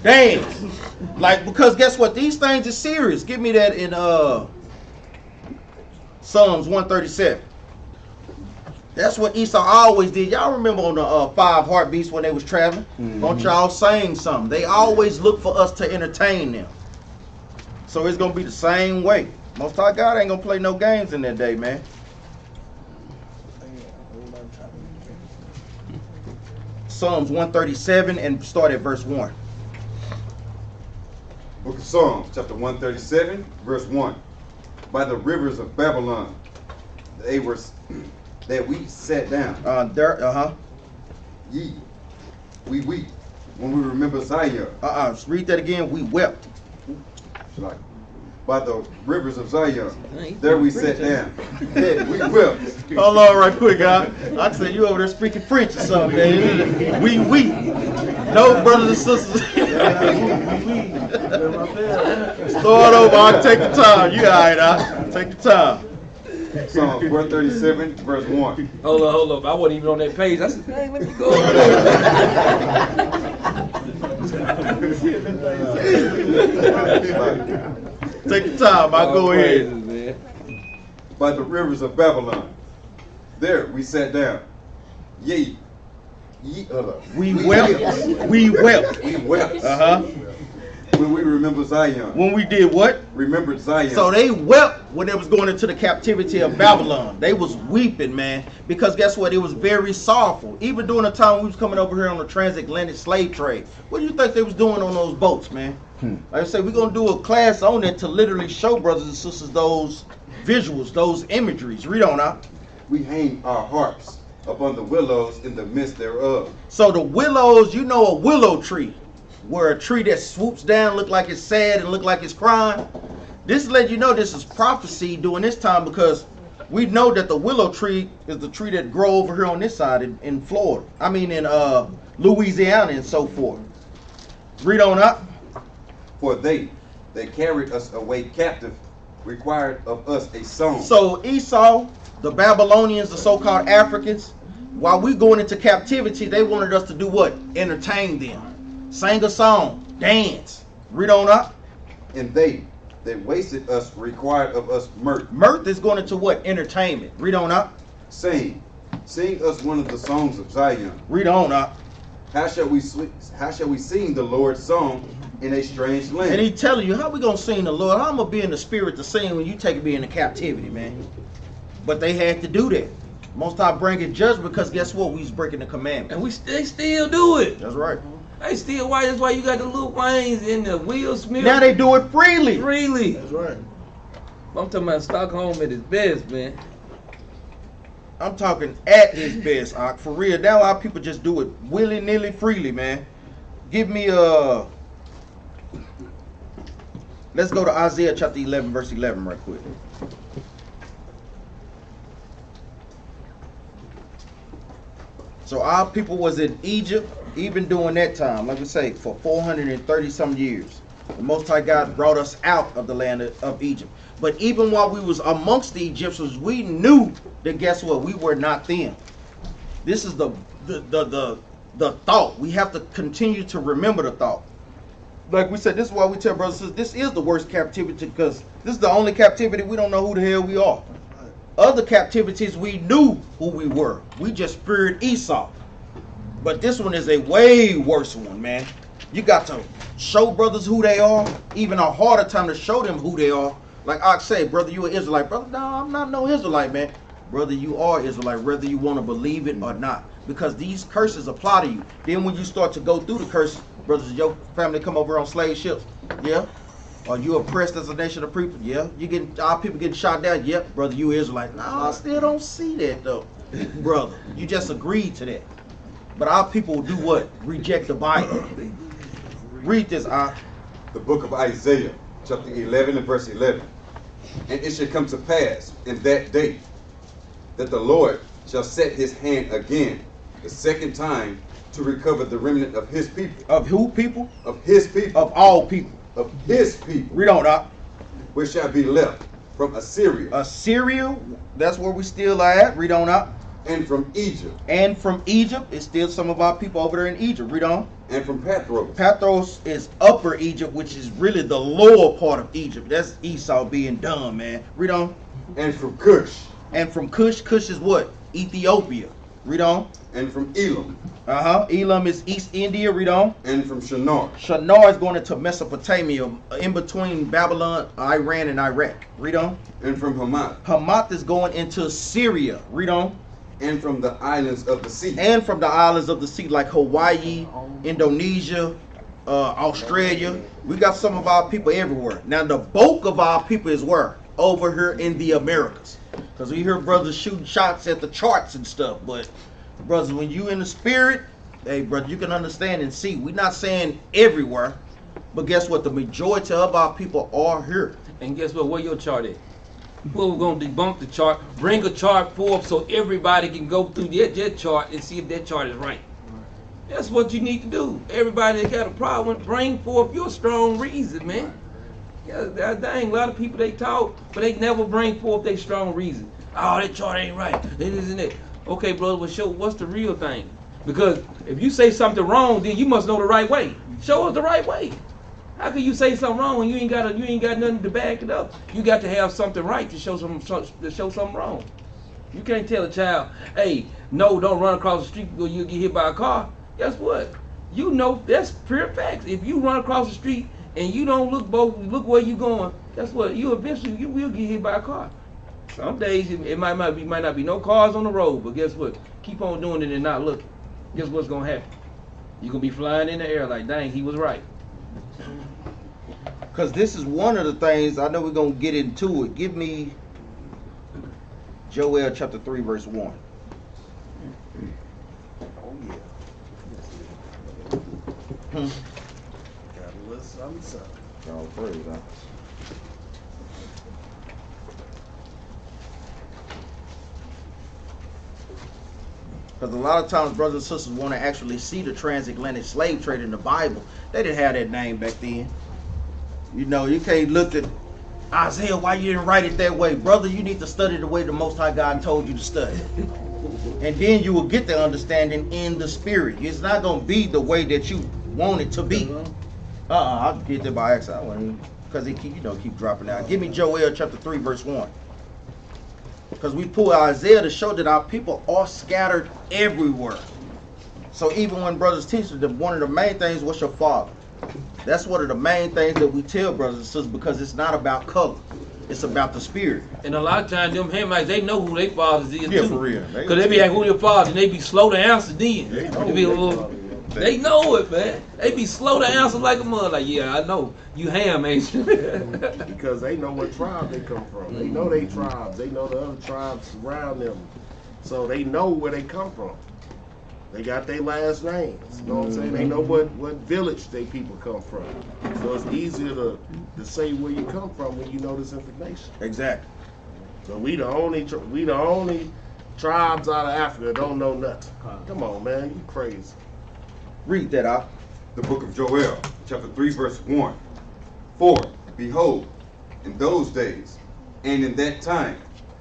Dance. Like, because guess what? These things is serious. Give me that in Psalms 137. That's what Esau always did. Y'all remember on the 5 heartbeats when they was traveling? Don't y'all sing something? They always look for us to entertain them. So it's gonna be the same way. Most High God ain't gonna play no games in that day, man. Psalms 137 and start at verse 1. Book of Psalms, chapter 137, verse 1. By the rivers of Babylon, they were that we sat down. Ye, we weep when we remember Zion. Read that again. We wept. Like, by the rivers of Zion, there we sat down. Yeah, we wept. Hold on right quick, huh? I said you over there speaking French or something, man. We weep. No, brothers and sisters. Start over. I'll take the time. You all right, huh? Take the time. Psalms 137, verse 1. Hold up. I wasn't even on that page. I said, hey, let me go over there. Take the time. I'll go ahead. Man. By the rivers of Babylon, there we sat down. Yea, we wept. We wept. We wept. When we remember Zion. When we did what? Remembered Zion. So they wept when they was going into the captivity of Babylon. They was weeping, man, because guess what? It was very sorrowful. Even during the time we was coming over here on the transatlantic slave trade. What do you think they was doing on those boats, man? Like I said, we're going to do a class on it to literally show brothers and sisters those visuals, those imageries. Read on out. We hang our harps upon the willows in the midst thereof. So the willows, you know, a willow tree, where a tree that swoops down look like it's sad and look like it's crying. This let you know this is prophecy during this time, because we know that the willow tree is the tree that grow over here on this side in Florida. I mean in Louisiana and so forth. Read on up. For they carried us away captive, required of us a song. So Esau, the Babylonians, the so-called Africans, while we going into captivity, they wanted us to do what? Entertain them. Sing a song, dance. Read on up. And they wasted us, required of us mirth. Mirth is going into what? Entertainment. Read on up. Sing us one of the songs of Zion. Read on up. How shall we sing the Lord's song in a strange land? And he telling you, how we gonna sing the Lord? How I'm gonna be in the spirit to sing when you take me into captivity, man? But they had to do that. Most High bringing judgment, because guess what? We was breaking the commandment. And they still do it. That's right. They still white. That's why you got the Lil Waynes and the Will Smith. Now they do it freely. Freely. That's right. I'm talking about Stockholm at his best, man. I'm talking at his best, for real. Now our people just do it willy-nilly, freely, man. Give me let's go to Isaiah chapter 11, verse 11 right quick. So our people was in Egypt, even during that time, like we say, for 430 some years. The Most High God brought us out of the land of Egypt. But even while we was amongst the Egyptians, we knew that guess what? We were not them. This is the thought. We have to continue to remember the thought. Like we said, this is why we tell brothers and sisters, this is the worst captivity, because this is the only captivity we don't know who the hell we are. Other captivities, we knew who we were. We just feared Esau. But this one is a way worse one, man. You got to show brothers who they are, even a harder time to show them who they are. Like I say, brother, you an Israelite. Brother, no, I'm not no Israelite, man. Brother, you are Israelite, whether you want to believe it or not. Because these curses apply to you. Then when you start to go through the curses, brothers, your family come over on slave ships. Yeah. Are you oppressed as a nation of people? Yeah. You getting our people getting shot down? Yep. Brother, you Israelite. No, I still don't see that though. Brother, you just agreed to that. But our people will do what? Reject the Bible. Read this, The book of Isaiah, chapter 11 and verse 11. And it shall come to pass in that day that the Lord shall set his hand again, the second time, to recover the remnant of his people. Of who people? Of his people. Of all people. Of his people. Read on, Doc. Which shall be left from Assyria. Assyria, that's where we still are at. Read on, Doc. And from Egypt. And from Egypt, it's still some of our people over there in Egypt. Read on. And from Pathros. Pathros is upper Egypt, which is really the lower part of Egypt. That's Esau being dumb, man. Read on. And from Cush. And from Cush. Cush is what? Ethiopia. Read on. And from Elam. Elam is East India. Read on. And from Shinar. Shinar is going into Mesopotamia, in between Babylon, Iran, and Iraq. Read on. And from Hamath. Hamath is going into Syria. Read on. And from the islands of the sea. And from the islands of the sea, like Hawaii, Indonesia, Australia. We got some of our people everywhere. Now, the bulk of our people is where? Over here in the Americas. Because we hear brothers shooting shots at the charts and stuff. But, brothers, when you in the spirit, hey, brother, you can understand and see. We're not saying everywhere. But guess what? The majority of our people are here. And guess what? Where your chart is? Well, we're going to debunk the chart. Bring a chart forth so everybody can go through their chart and see if that chart is right. That's what you need to do. Everybody that got a problem, bring forth your strong reason, man. Yeah, dang, a lot of people, they talk, but they never bring forth their strong reason. Oh, that chart ain't right. It isn't it. Okay, brother, well, show what's the real thing. Because if you say something wrong, then you must know the right way. Show us the right way. How can you say something wrong when you ain't got nothing to back it up? You got to have something right to show something wrong. You can't tell a child, hey, no, don't run across the street because you'll get hit by a car. Guess what? You know that's pure facts. If you run across the street and you don't look where you going, guess what? You eventually will get hit by a car. Some days it might not be no cars on the road, but guess what? Keep on doing it and not looking. Guess what's gonna happen? You're gonna be flying in the air like, dang, he was right. Because this is one of the things, I know we're going to get into it. Give me Joel chapter 3, verse 1. Oh, yeah. Got a little something. Oh, praise God. Because a lot of times brothers and sisters want to actually see the transatlantic slave trade in the Bible. They didn't have that name back then. You know, you can't look at Isaiah, why you didn't write it that way? Brother, you need to study the way the Most High God told you to study. And then you will get the understanding in the spirit. It's not going to be the way that you want it to be. I'll get that by accident. Because they keep dropping out. Give me Joel chapter 3, verse 1. Because we pull Isaiah to show that our people are scattered everywhere. So even when brothers teach them, one of the main things, what's your father? That's one of the main things that we tell brothers and sisters, because it's not about color. It's about the spirit. And a lot of times them Hamites, they know who their fathers is yeah, too. For real. Because they be like, who your father? And they be slow to answer then. They know it, man. They be slow to answer like a mother. Like, yeah, I know. You ham, ain't you? Because they know what tribe they come from. They know they tribes. They know the other tribes around them. So they know where they come from. They got their last names. You know what I'm saying? They know what village they people come from. So it's easier to say where you come from when you know this information. Exactly. So we the only tribes out of Africa don't know nothing. Come on, man, you crazy. Read that out. The book of Joel, chapter 3, verse 1. For, behold, in those days, and in that time,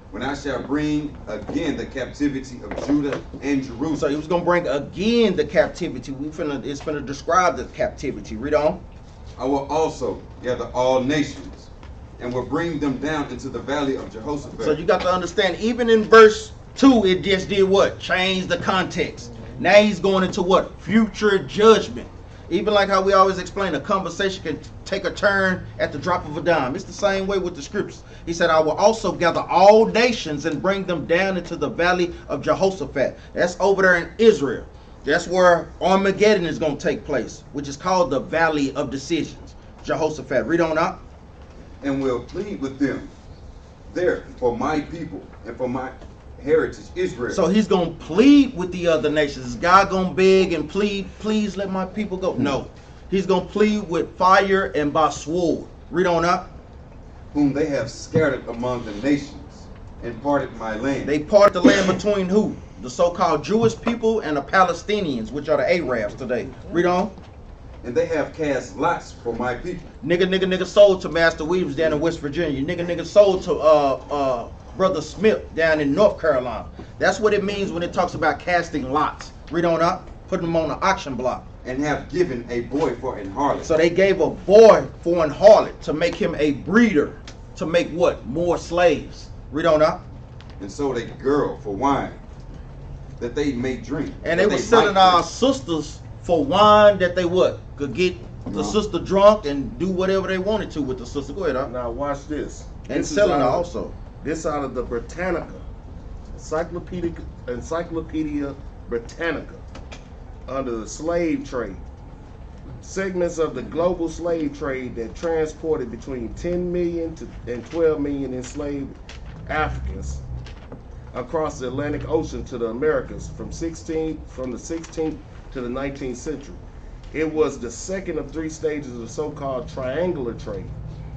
when I shall bring again the captivity of Judah and Jerusalem. So he was going to bring again the captivity. It's going to describe the captivity. Read on. I will also gather all nations, and will bring them down into the valley of Jehoshaphat. So you got to understand, even in verse 2, it just did what? Change the context. Now he's going into what? Future judgment. Even like how we always explain, a conversation can take a turn at the drop of a dime. It's the same way with the scriptures. He said, I will also gather all nations and bring them down into the valley of Jehoshaphat. That's over there in Israel. That's where Armageddon is going to take place, which is called the Valley of Decisions. Jehoshaphat. Read on out. And will plead with them there for my people and for my heritage, Israel. So he's going to plead with the other nations. Is God going to beg and plead, please let my people go? No. He's going to plead with fire and by sword. Read on up. Whom they have scattered among the nations and parted my land. They part the land between who? The so-called Jewish people and the Palestinians, which are the Arabs today. Read on. And they have cast lots for my people. Nigga sold to Master Weaves down in West Virginia. Nigga sold to Brother Smith down in North Carolina. That's what it means when it talks about casting lots. Read on up. Putting them on the auction block. And have given a boy for an harlot. So they gave a boy for an harlot to make him a breeder. To make what? More slaves. Read on up. And sold a girl for wine, that they may drink. And they were selling our sisters for wine that they what? Could get the sister drunk and do whatever they wanted to with the sister. Go ahead, huh? Now watch this. And This is selling her out of- also. This out of the Britannica, Encyclopedia Britannica, under the slave trade. Segments of the global slave trade that transported between 10 million and 12 million enslaved Africans across the Atlantic Ocean to the Americas from the 16th to the 19th century. It was the second of three stages of the so-called triangular trade,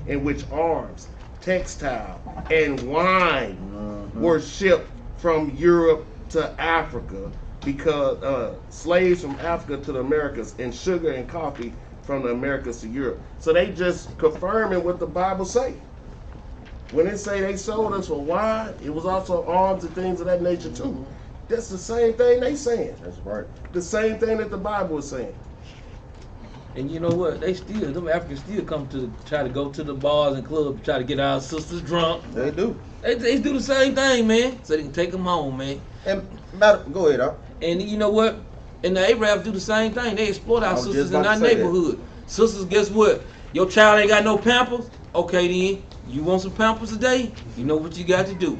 in which arms, textile, and wine were shipped from Europe to Africa, because slaves from Africa to the Americas, and sugar and coffee from the Americas to Europe. So they just confirming what the Bible say. When it say they sold us for wine, it was also arms and things of that nature too. That's the same thing they saying. That's right. The same thing that the Bible is saying. And you know what? Them Africans still come to try to go to the bars and clubs to try to get our sisters drunk. They do. They do the same thing, man. So they can take them home, man. And go ahead, huh? And you know what? And the Arabs do the same thing. They exploit our sisters in our neighborhood. Sisters, guess what? Your child ain't got no Pampers? Okay then, you want some Pampers today? You know what you got to do.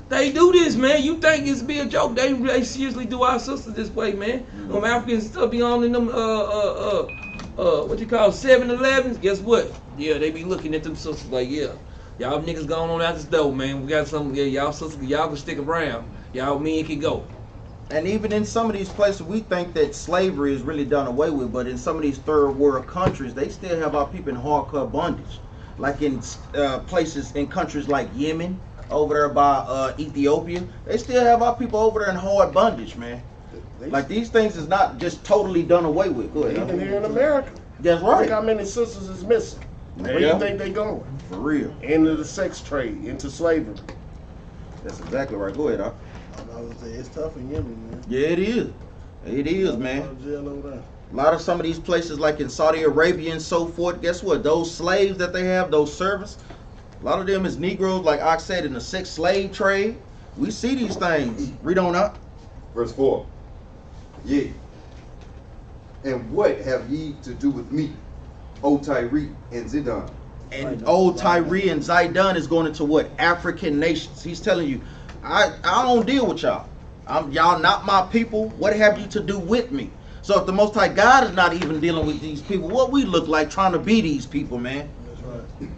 They do this, man. You think it's be a joke? They seriously do our sisters this way, man. Them Africans stuff be on in them what you call 7-Elevens. Guess what? Yeah, they be looking at them sisters like, yeah, y'all niggas going on out this door, man. We got something. Yeah, y'all sisters, y'all can stick around. Y'all men can go. And even in some of these places, we think that slavery is really done away with, but in some of these third world countries, they still have our people in hardcore bondage. Like in places in countries like Yemen, over there by Ethiopia, they still have our people over there in hard bondage, man. Like these things is not just totally done away with. Go ahead. Even here in America. That's right. Look how many sisters is missing. Where do you think they going? For real. Into the sex trade, into slavery. That's exactly right. Go ahead, huh? I was say it's tough in Yemen, man. Yeah, it is. It is, man. Jail over there. A lot of some of these places, like in Saudi Arabia and so forth, guess what? Those slaves that they have, those servants, a lot of them is Negroes, like I said, in the sex slave trade. We see these things. Read on up. Verse 4. Yea. And what have ye to do with me, O Tyre and Zidon? And old Tyre and Zidon is going into what? African nations. He's telling you, I don't deal with y'all. Y'all not my people. What have you to do with me? So if the Most High God is not even dealing with these people, what we look like trying to be these people, man? That's right.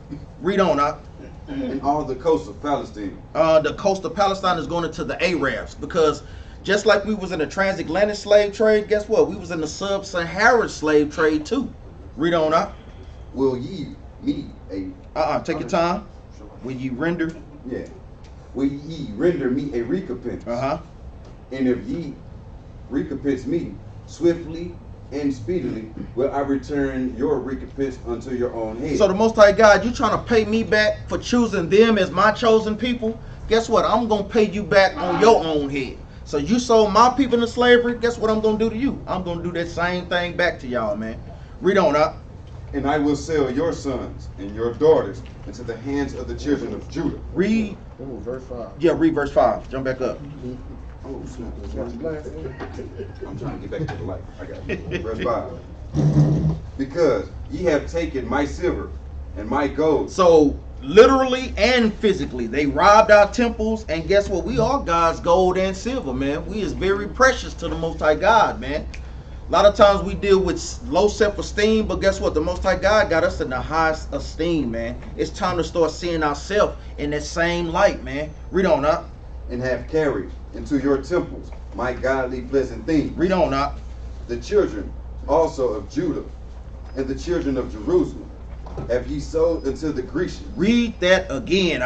Read on up. And all the coast of Palestine. The coast of Palestine is going into the Arabs, because just like we was in the transatlantic slave trade, guess what? We was in the sub-Saharan slave trade too. Read on up. Will ye me a Take your time. Will you render? Yeah. Will ye render me a recompense? And if ye recompense me swiftly and speedily, will I return your recompense unto your own head. So the Most High God, you trying to pay me back for choosing them as my chosen people? Guess what? I'm going to pay you back on your own head. So you sold my people into slavery, guess what I'm going to do to you? I'm going to do that same thing back to y'all, man. Read on up. And I will sell your sons and your daughters into the hands of the children of Judah. Read. Ooh, verse 5. Yeah, read verse 5. Jump back up. Oh, snap. I'm trying to get back to the light. I got you. Verse 5. Because ye have taken my silver and my gold. So literally and physically, they robbed our temples, and guess what? We are God's gold and silver, man. We is very precious to the Most High God, man. A lot of times we deal with low self-esteem, but guess what? The Most High God got us in the highest esteem, man. It's time to start seeing ourselves in that same light, man. Read on up. And have carried into your temples my godly pleasant things. Read on up. The children also of Judah and the children of Jerusalem have ye sold unto the Grecians. Read that again.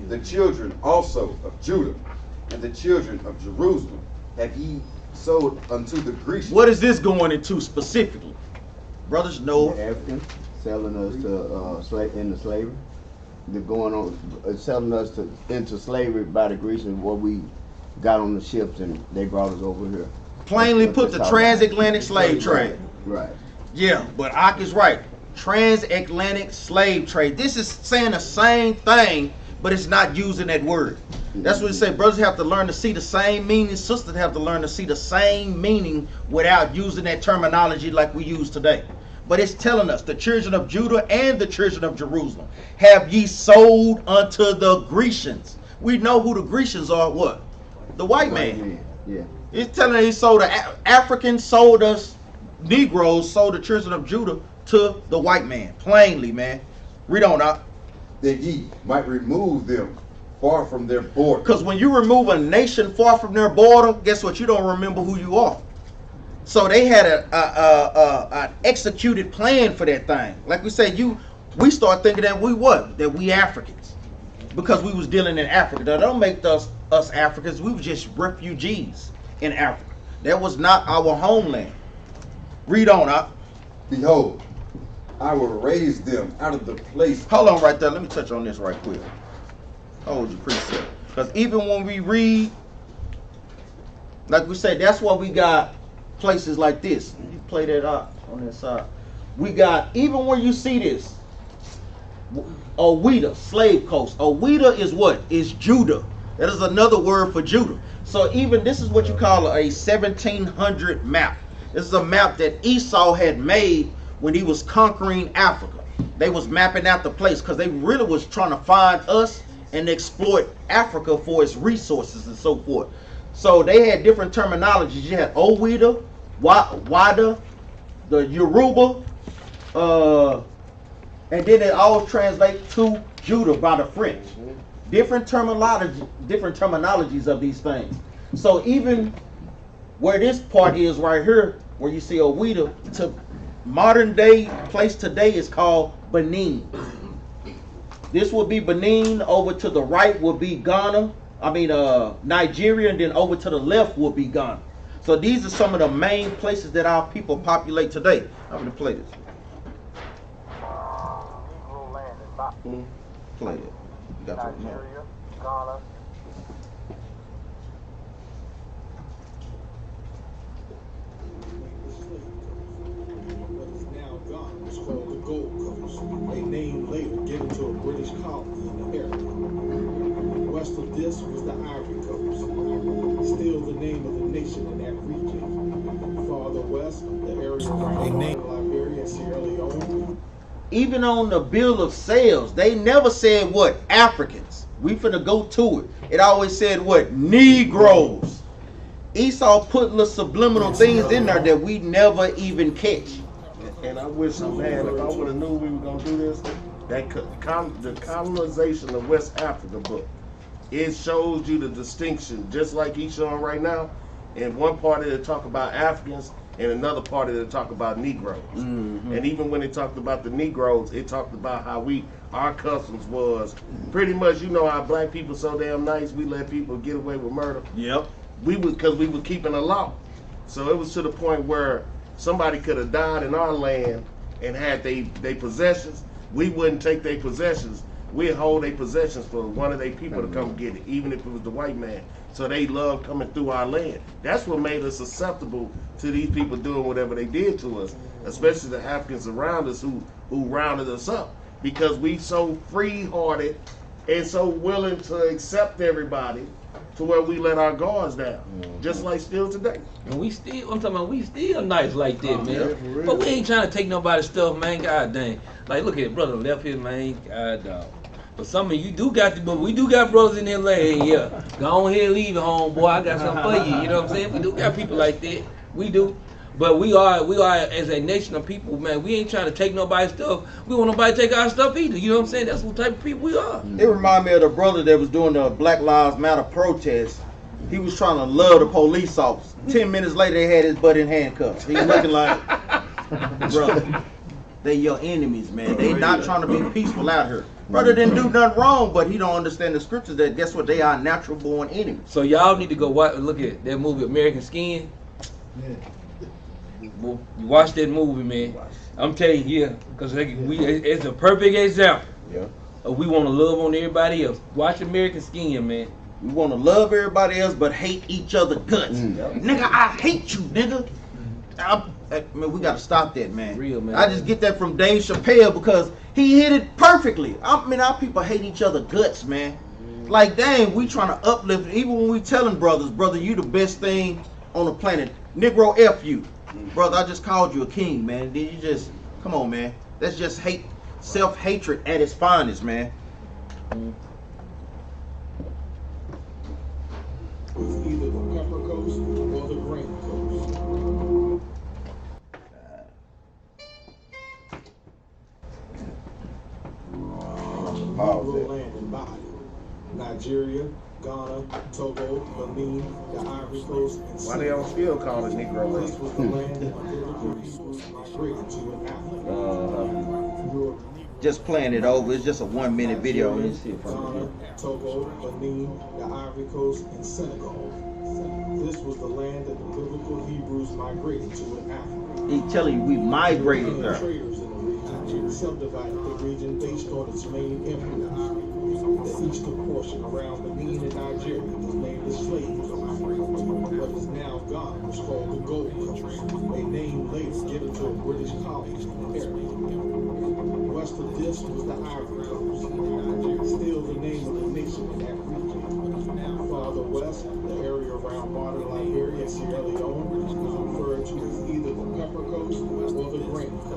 The children also of Judah and the children of Jerusalem have ye sold unto the Grecians. What is this going into specifically? Brothers know. The Africans selling us to into slavery. They're going on selling us into slavery by the Grecians, what we got on the ships and they brought us over here. Plainly put, the transatlantic slave trade. Right. Yeah, but Ak is right. Transatlantic slave trade. This is saying the same thing, but it's not using that word. That's what it said. Brothers have to learn to see the same meaning. Sisters have to learn to see the same meaning without using that terminology like we use today. But it's telling us the children of Judah and the children of Jerusalem have ye sold unto the Grecians. We know who the Grecians are. What? The white man. Yeah. It's telling us he sold Africans, sold us Negroes, sold the children of Judah to the white man. Plainly, man. Read on out. That ye might remove them far from their border. Because when you remove a nation far from their border, guess what? You don't remember who you are. So they had an executed plan for that thing. Like we said, we start thinking that we what? That we Africans. Because we was dealing in Africa. That don't make us Africans. We were just refugees in Africa. That was not our homeland. Read on up. Behold, I will raise them out of the place. Hold on right there. Let me touch on this right quick. Hold your precept. Because even when we read, like we said, that's why we got places like this. You play that up on that side. We got, even when you see this, Oweda, slave coast. Oweda is what? Is Judah. That is another word for Judah. So even this is what you call a 1700 map. This is a map that Esau had made when he was conquering Africa. They was mapping out the place because they really was trying to find us and exploit Africa for its resources and so forth. So they had different terminologies. You had Oweda, Wada, the Jerubbaal, and then it all translates to Judah by the French. Different terminologies of these things. So even where this part is right here, where you see Oweda, to modern day place today is called Benin. This would be Benin. Over to the right would be Ghana. Nigeria, and then over to the left would be Ghana. So these are some of the main places that our people populate today. I'm gonna play this. Play it. You got to know. Nigeria, Ghana. It's called the Gold Coast, a name later given to a British colony in the area. West of this was the Ivory Coast, still the name of the nation in that region. Farther west, the area around Liberia and Sierra Leone. Even on the bill of sales, they never said what? Africans. We finna go to it. It always said what? Negroes. Esau put little subliminal things in there that we never even catch. And I wish so bad, if I would have knew we were going to do this, the colonization of West Africa book, it shows you the distinction, just like he's showing right now. In one part of it talk about Africans, and another part of it talk about Negroes. Mm-hmm. And even when it talked about the Negroes, it talked about how our customs was pretty much, you know how black people so damn nice, we let people get away with murder. Yep. Because we were keeping a law. So it was to the point where somebody could have died in our land and had they possessions. We wouldn't take their possessions. We'd hold their possessions for one of their people to come get it, even if it was the white man. So they loved coming through our land. That's what made us susceptible to these people doing whatever they did to us, especially the Africans around us who rounded us up, because we so free-hearted and so willing to accept everybody to where we let our guards down, just like still today. And we still nice like that, man. But we ain't trying to take nobody's stuff, man. God dang. Like, look at brother left here, man. God dog. But some of you do got but we do got brothers in there laying, yeah. Go on here, leave it home, boy. I got something for you. You know what I'm saying? We do got people like that. We do. But we are as a nation of people, man, we ain't trying to take nobody's stuff. We want nobody to take our stuff either. You know what I'm saying? That's what type of people we are. It remind me of the brother that was doing the Black Lives Matter protest. He was trying to love the police officer. 10 minutes later, they had his butt in handcuffs. He looking like, brother. they your enemies, man. They not trying to be peaceful out here. Brother didn't do nothing wrong, but he don't understand the scriptures that guess what? They are natural born enemies. So y'all need to go look at that movie American Skin. You watch that movie, man. I'm telling you, yeah, because it's a perfect example. Yeah. We want to love on everybody else. Watch American Skin, man. We want to love everybody else, but hate each other guts. Nigga, I hate you, nigga. Man, we got to stop that, man. Real, man. I just get that from Dave Chappelle because he hit it perfectly. I mean, our people hate each other guts, man. Like, dang, we trying to uplift. Even when we telling brothers, brother, you the best thing on the planet. Negro, F you. Brother, I just called you a king, man. Did you just, come on, man. That's just hate, self-hatred at its finest, man. It's either the Pepper Coast or the Grain Coast. Negro land and body. Nigeria, Ghana, Togo, Benin, the Ivory Coast, and Why they don't still call it Negro land? This was the land that the resources migrated to in Africa. Just playing it over. It's just a 1 minute video. Ghana, Togo, Benin, the Ivory Coast, and Senegal. This was the land that the biblical Hebrews migrated to in Africa. He's telling you we migrated there. Traders in the region subdivided the region based on its main influence. The eastern portion around Benin and Nigeria was named the Slave Coast. What is now Ghana was called the Gold Coast, a name later given to a British colony in the area. West of this was the Ivory Coast, still the name of the nation in that region. Farther west, the area around modern Liberia and Sierra Leone was referred to as either the Pepper Coast or the Grain Coast.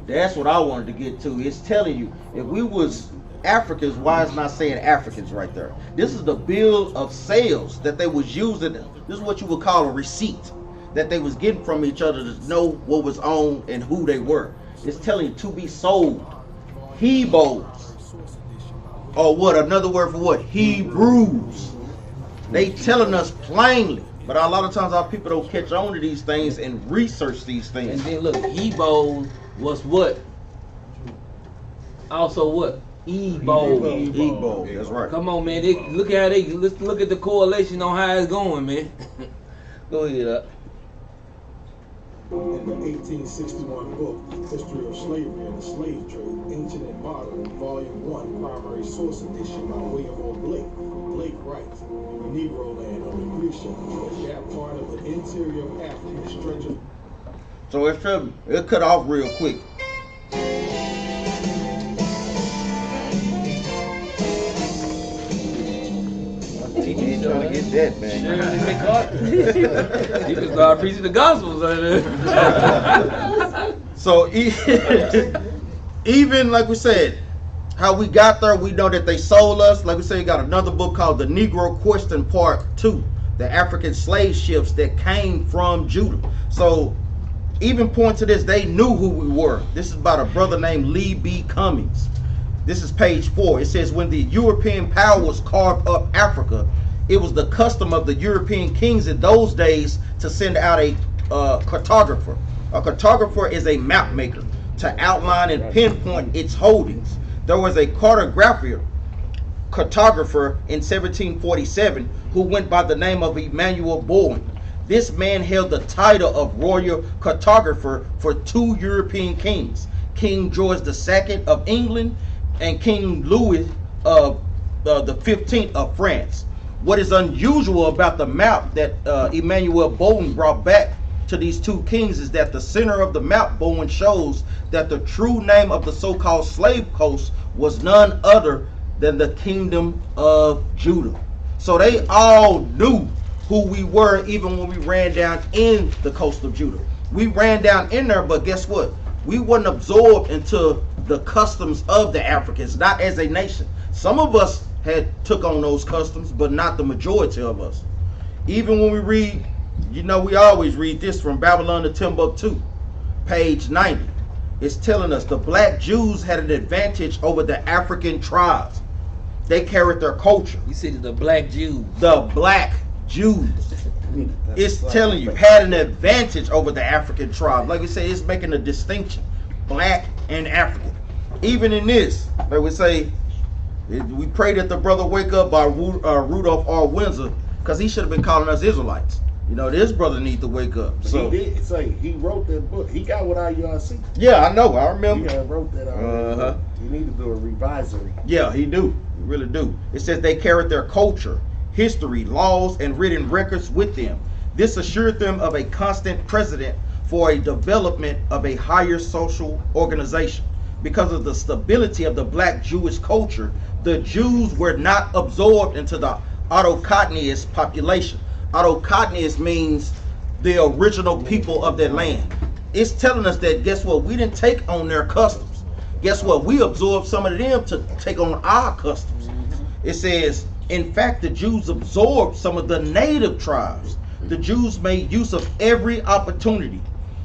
That's what I wanted to get to. It's telling you, if we was Africans, why is not saying Africans right there? This is the bill of sales that they was using. This is what you would call a receipt that they was getting from each other to know what was on and who they were. It's telling you to be sold. Hebos. Or what? Another word for what? Hebrews. They telling us plainly. But a lot of times our people don't catch on to these things and research these things. And then look, Hebrews was what? Also what? Ebo. Ebo. That's right. Come on, man. Let's look at the correlation on how it's going, man. Go ahead up. In the 1861 book, History of Slavery and the Slave Trade, Ancient and Modern, Volume 1, Primary Source Edition by William O. Blake. Blake writes, the Negro land on the Grecian is that part of the interior of Africa stretching. So it cut off real quick. He ain't trying to get that, man. You can start preaching the gospels. So even like we said, how we got there, we know that they sold us. Like we said, you got another book called The Negro Question Part 2, the African slave ships that came from Judah. So even point to this, they knew who we were. This is about a brother named Lee B. Cummings. This is page 4. It says, when the European powers carved up Africa, it was the custom of the European kings in those days to send out a cartographer. A cartographer is a map maker to outline and pinpoint its holdings. There was a cartographer in 1747 who went by the name of Emmanuel Bowen. This man held the title of royal cartographer for 2 European kings, King George II of England and King Louis of the 15th of France. What is unusual about the map that Emmanuel Bowen brought back to these 2 kings is that the center of the map Bowen shows that the true name of the so-called slave coast was none other than the kingdom of Judah. So they all knew who we were even when we ran down in the coast of Judah. We ran down in there, but guess what? We wasn't absorbed into the customs of the Africans, not as a nation. Some of us had took on those customs, but not the majority of us. Even when we read, you know, we always read this from Babylon to Timbuktu, page 90. It's telling us the black Jews had an advantage over the African tribes. They carried their culture. You said the black Jews. The black Jews. it's telling you, had an advantage over the African tribe. Like we say, it's making a distinction, black and African. Even in this, like we say, we pray that the brother wake up by Rudolph R. Windsor, because he should have been calling us Israelites. You know, this brother needs to wake up. So he did say he wrote that book. He got with IUIC. Yeah, I know. I remember. He wrote that. He need to do a revisory. Yeah, he do. He really do. It says they carried their culture, history, laws, and written records with them. This assured them of a constant precedent for a development of a higher social organization. Because of the stability of the black Jewish culture, the Jews were not absorbed into the autochthonous population. Autochthonous means the original people of that land. It's telling us that, guess what? We didn't take on their customs. Guess what? We absorbed some of them to take on our customs. It says, in fact, the Jews absorbed some of the native tribes. The Jews made use of every opportunity.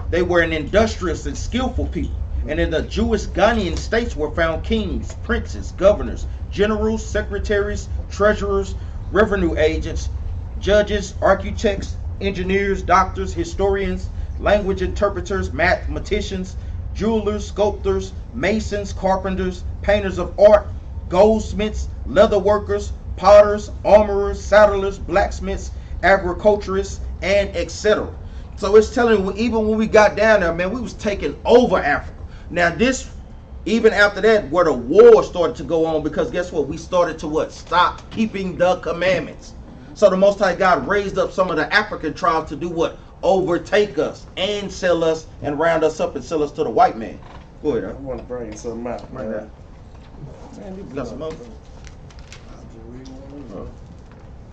They were an industrious and skillful people. And in the Jewish Ghanaian states were found kings, princes, governors, generals, secretaries, treasurers, revenue agents, judges, architects, engineers, doctors, historians, language interpreters, mathematicians, jewelers, sculptors, masons, carpenters, painters of art, goldsmiths, leather workers, potters, armorers, saddlers, blacksmiths, agriculturists, and etc. So it's telling you, even when we got down there, man, we was taking over Africa. Now this, even after that, where the war started to go on, because guess what? We started to what? Stop keeping the commandments. So the Most High God raised up some of the African tribes to do what? Overtake us and sell us and round us up and sell us to the white man. Go ahead. I want to bring something out. Right now. Man, you Got some more?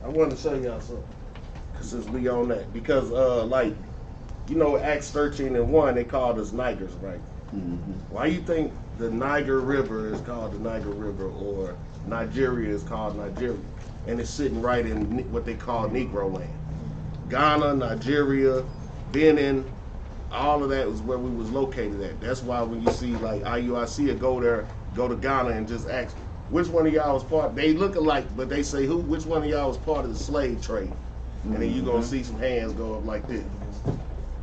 I want to show y'all something. Since we on that. Because, like, you know, Acts 13:1, they called us Nigers, right? Mm-hmm. Why you think the Niger River is called the Niger River, or Nigeria is called Nigeria? And it's sitting right in what they call Negro land. Ghana, Nigeria, Benin, all of that was where we was located at. That's why when you see like IUIC go there, go to Ghana and just ask, which one of y'all was part? They look alike, but they say who? Which one of y'all was part of the slave trade? And then you're gonna see some hands go up like this,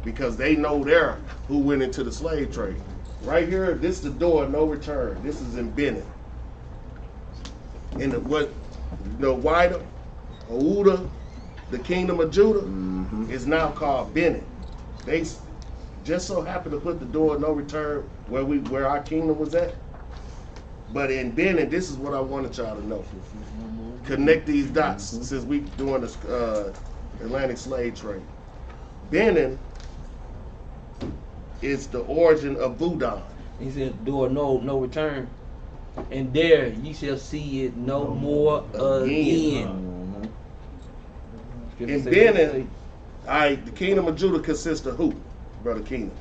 because they know there who went into the slave trade. Right here, this is the door of no return. This is in Benin. In the wider, Ouda, the kingdom of Judah, is now called Benin. They just so happened to put the door of no return where our kingdom was at. But in Benin, this is what I wanted y'all to know. Connect these dots since we doing this Atlantic slave trade. Benin is the origin of Voodoo. He said, door no return. And there ye shall see it no more again. In Benin, the kingdom of Judah consists of who, Brother Kingdom?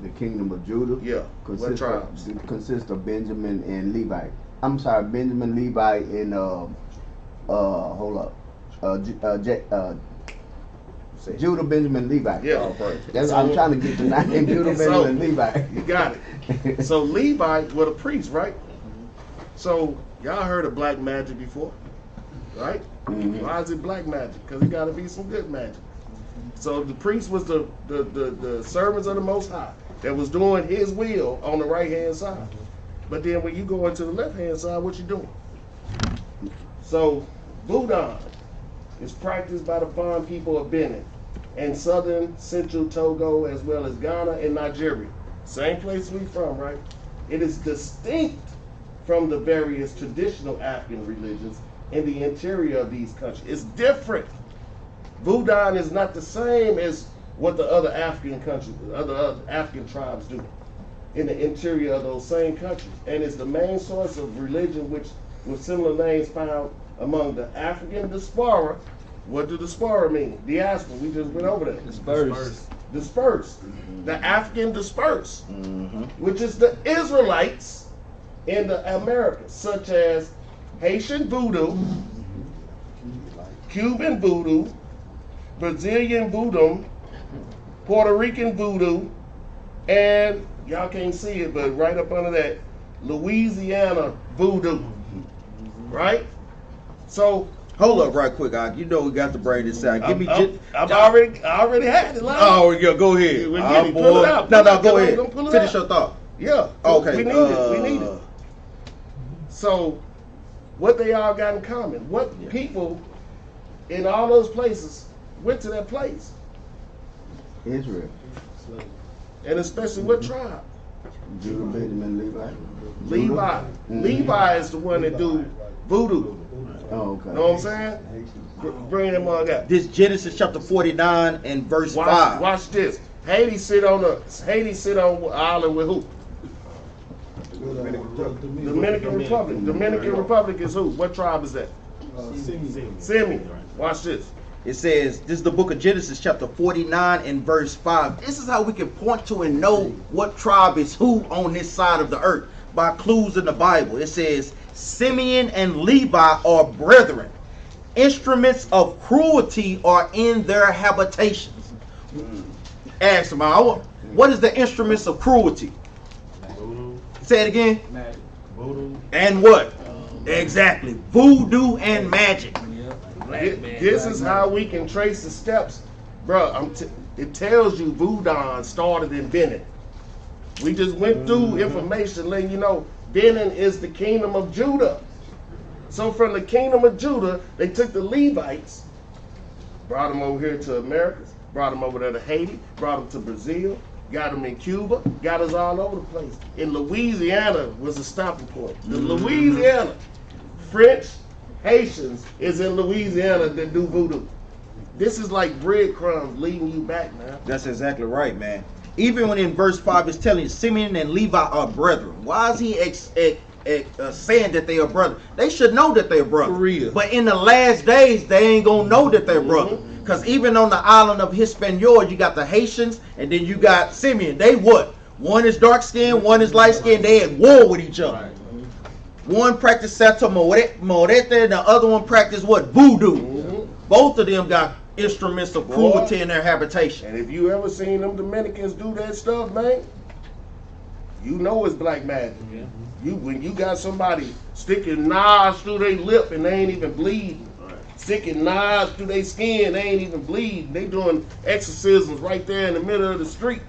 The kingdom of Judah? Yeah. What tribes? Consists of Benjamin and Levi. I'm sorry, Benjamin, Levi, and Judah, Benjamin, Levi. Yeah. That's I'm trying to get the name. Judah, Benjamin, Levi. You got it. So Levi were the priests, right? So y'all heard of black magic before, right? Why is it black magic? Because it got to be some good magic. So the priest was the servants of the Most High that was doing His will on the right hand side. But then when you go into the left hand side, what you doing? So Voodoo is practiced by the Fon people of Benin and southern central Togo, as well as Ghana and Nigeria. Same place we from, right? It is distinct from the various traditional African religions in the interior of these countries. It's different. Voodoo is not the same as what the other African countries, other African tribes do in the interior of those same countries. And it's the main source of religion which, with similar names, found among the African diaspora. What do diaspora mean? Diaspora. We just went over that. Dispersed. The African dispersed, which is the Israelites in the Americas, such as Haitian voodoo, Cuban voodoo, Brazilian voodoo, Puerto Rican voodoo, and y'all can't see it, but right up under that, Louisiana voodoo, right? So Hold up right quick, you know we got to bring this out. Give me I already had it. Oh, yeah, go ahead. Pull it out. No, go ahead. Finish your thought. Yeah. Okay. We need it. So, what they all got in common? What people in all those places went to that place? Israel. And especially what tribe? Judah, Benjamin, Levi. Levi. Levi is the one that do voodoo. Oh, okay. Know what I'm saying? Bring them all up. This Genesis chapter 49 and verse 5. Watch this. Haiti sit on an island with who? Dominican Republic. Dominican Republic is who? What tribe is that? Simeon. Watch this. It says, this is the book of Genesis chapter 49 and verse 5. This is how we can point to and know what tribe is who on this side of the earth by clues in the Bible. It says, Simeon and Levi are brethren. Instruments of cruelty are in their habitations. Ask them, what is the instruments of cruelty? Say it again. Magic. Voodoo. And what? Exactly. Voodoo and magic. This is how we can trace the steps. Bro, it tells you Voodoo started in Benin. We just went through information letting you know Benin is the kingdom of Judah. So from the kingdom of Judah, they took the Levites, brought them over here to America, brought them over there to Haiti, brought them to Brazil, got them in Cuba, got us all over the place. In Louisiana was a stopping point. The Louisiana, French, Haitians is in Louisiana that do voodoo. This is like breadcrumbs leading you back, man. That's exactly right, man. Even when in verse 5 it's telling you Simeon and Levi are brethren. Why is he saying that they are brothers? They should know that they're brothers. For real. But in the last days, they ain't gonna know that they're brothers. Because even on the island of Hispaniola, you got the Haitians and then you got Simeon. They what? One is dark skinned, one is light skinned. They at war with each other. One practiced Santa Morete, and the other one practiced what? Voodoo. Both of them got instruments of cruelty in their habitation. And if you ever seen them Dominicans do that stuff, man, you know it's black magic. When you got somebody sticking knives through their lip and they ain't even bleeding, sticking knives through their skin, they ain't even bleeding. They doing exorcisms right there in the middle of the street.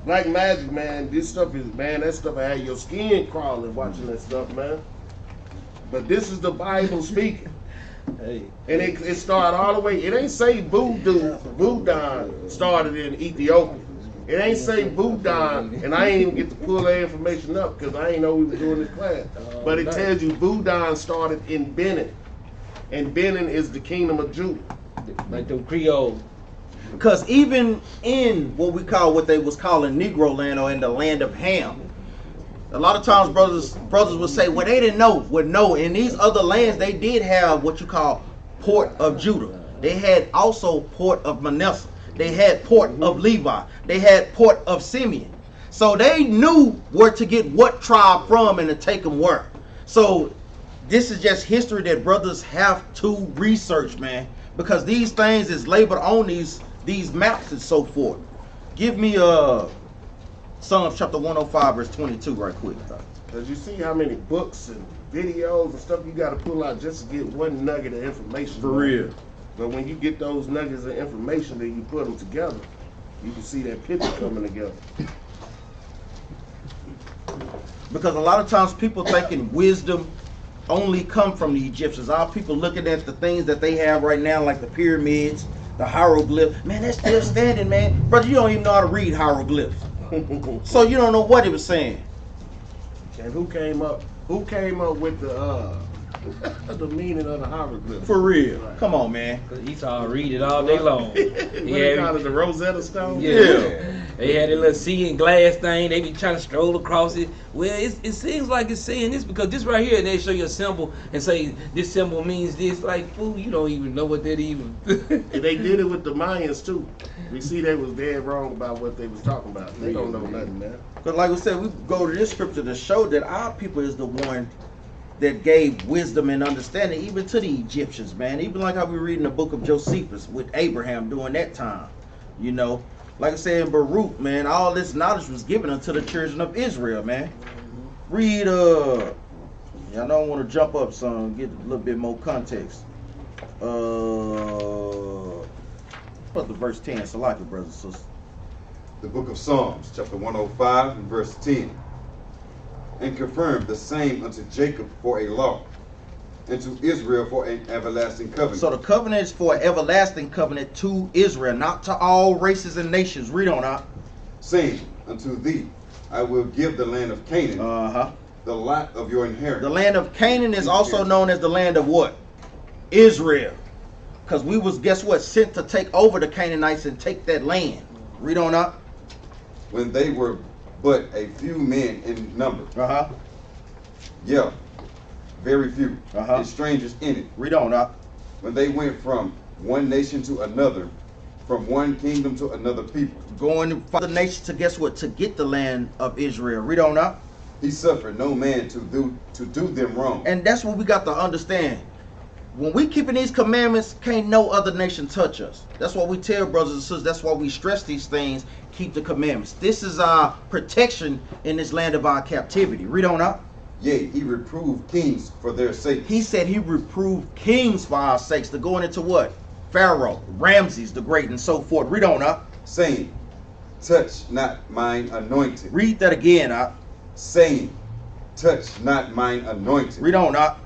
Black magic, man. This stuff is, man, that stuff had your skin crawling watching that stuff, man. But this is the Bible speaking. Hey. And it started all the way. It ain't say voodoo started in Ethiopia. It ain't say voodoo, and I ain't even get to pull that information up because I ain't know we were doing this class. But it tells you voodoo started in Benin. And Benin is the kingdom of Judah. Like the Creole. Because even in what they was calling Negro land or in the land of Ham, a lot of times brothers would say, well, they didn't know. Well, no, in these other lands, they did have what you call Port of Judah. They had also Port of Manasseh. They had Port of Levi. They had Port of Simeon. So they knew where to get what tribe from and to take them where. So this is just history that brothers have to research, man. Because these things is labeled on these maps and so forth. Give me Psalms chapter 105 verse 22 right quick. Because you see how many books and videos and stuff you got to pull out just to get one nugget of information. For real. But when you get those nuggets of information and you put them together, you can see that picture coming together. Because a lot of times people thinking wisdom only come from the Egyptians. Our people looking at the things that they have right now, like the pyramids, the hieroglyphs. Man, that's still standing, man. Brother, you don't even know how to read hieroglyphs. So you don't know what it was saying. And who came up with the meaning of the hieroglyphs? For real. Come on, man. He saw her read it all day long. What they call it, the Rosetta Stone? Yeah. They had a little seeing glass thing. They be trying to stroll across it. Well, it seems like it's saying this because this right here, they show you a symbol and say this symbol means this. Like, fool, you don't even know what that even. And they did it with the Mayans too. We see they was dead wrong about what they was talking about. They don't know nothing, man. Because like we said, we go to this scripture to show that our people is the one that gave wisdom and understanding even to the Egyptians, man. Even like how we read in the book of Josephus with Abraham during that time. You know, like I said in Baruch, man, all this knowledge was given unto the children of Israel, man. Read Y'all don't want to jump up some, get a little bit more context. What's the verse 10? Salaki, brothers and sisters. The book of Psalms, chapter 105 and verse 10. And confirm the same unto Jacob for a law, and to Israel for an everlasting covenant. So the covenant is for an everlasting covenant to Israel, not to all races and nations. Read on out. Saying, unto thee I will give the land of Canaan, the lot of your inheritance. The land of Canaan is also known as the land of what? Israel. Because we was, guess what, sent to take over the Canaanites and take that land. Read on up. When they were but a few men in number. Yeah, very few. And strangers in it. Read on up. When they went from one nation to another, from one kingdom to another people. Going from the nation to, guess what, to get the land of Israel. Read on up. He suffered no man to do them wrong. And that's what we got to understand. When we keeping these commandments, can't no other nation touch us. That's what we tell brothers and sisters. That's why we stress these things. Keep the commandments. This is our protection in this land of our captivity. Read on up. Yea, he reproved kings for their sake. He said he reproved kings for our sakes. To going into what? Pharaoh, Ramses the Great, and so forth. Read on up. Saying, touch not mine anointed. Read that again up. Saying, touch not mine anointed. Read on up.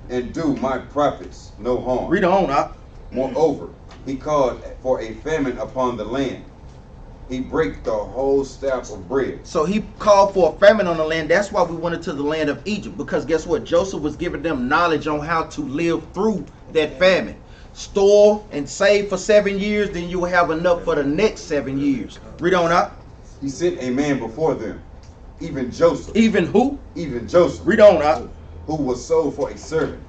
And do my prophets no harm. Read on up. Moreover, he called for a famine upon the land. He brake the whole staff of bread. So he called for a famine on the land. That's why we went into the land of Egypt. Because guess what? Joseph was giving them knowledge on how to live through that famine. Store and save for 7 years, then you will have enough for the next 7 years. Read on up. He sent a man before them, even Joseph. Even who? Even Joseph. Read on up. Who was sold for a servant,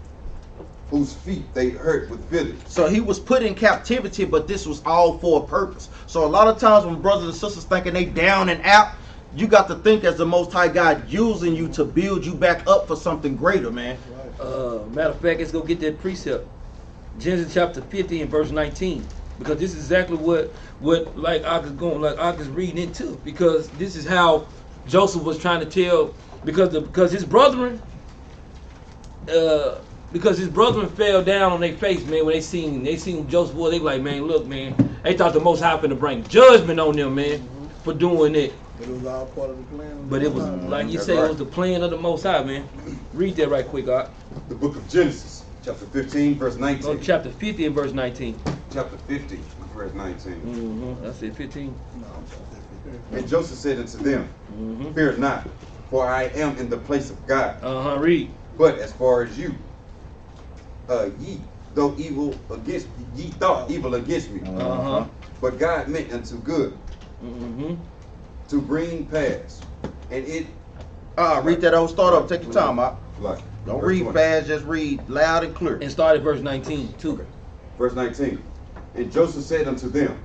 whose feet they hurt with feathers. So he was put in captivity, but this was all for a purpose. So a lot of times when brothers and sisters thinking they down and out, you got to think as the Most High God using you to build you back up for something greater, man. Matter of fact, let's go get that precept. Genesis chapter 50 and verse 19. Because this is exactly what like Ak is reading into. Because this is how Joseph was trying to tell, because his brethren fell down on their face, man, when they seen Joseph, boy, they like, man, look, man, they thought the Most High finna bring judgment on them, man, for doing it. But it was all part of the plan. But it was, like you say, it was the plan of the Most High, man. Read that right quick, Ak. The book of Genesis, chapter 15, verse 19. Oh, chapter 50 and verse 19. Chapter 50, verse 19. I said 15. And Joseph said unto them, fear not, for I am in the place of God. Read. But as far as you, ye thought evil against me. But God meant unto good, to bring pass. And it read that old start up, take your time out. Like, Don't read 20. fast, just read loud and clear. And start at verse 19 too. Verse 19. And Joseph said unto them,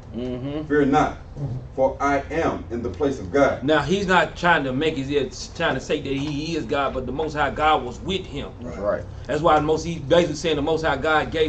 fear not, for I am in the place of God. Now he's not trying to make trying to say that he is God, but the Most High God was with him. Right. That's why he's basically saying the Most High God gave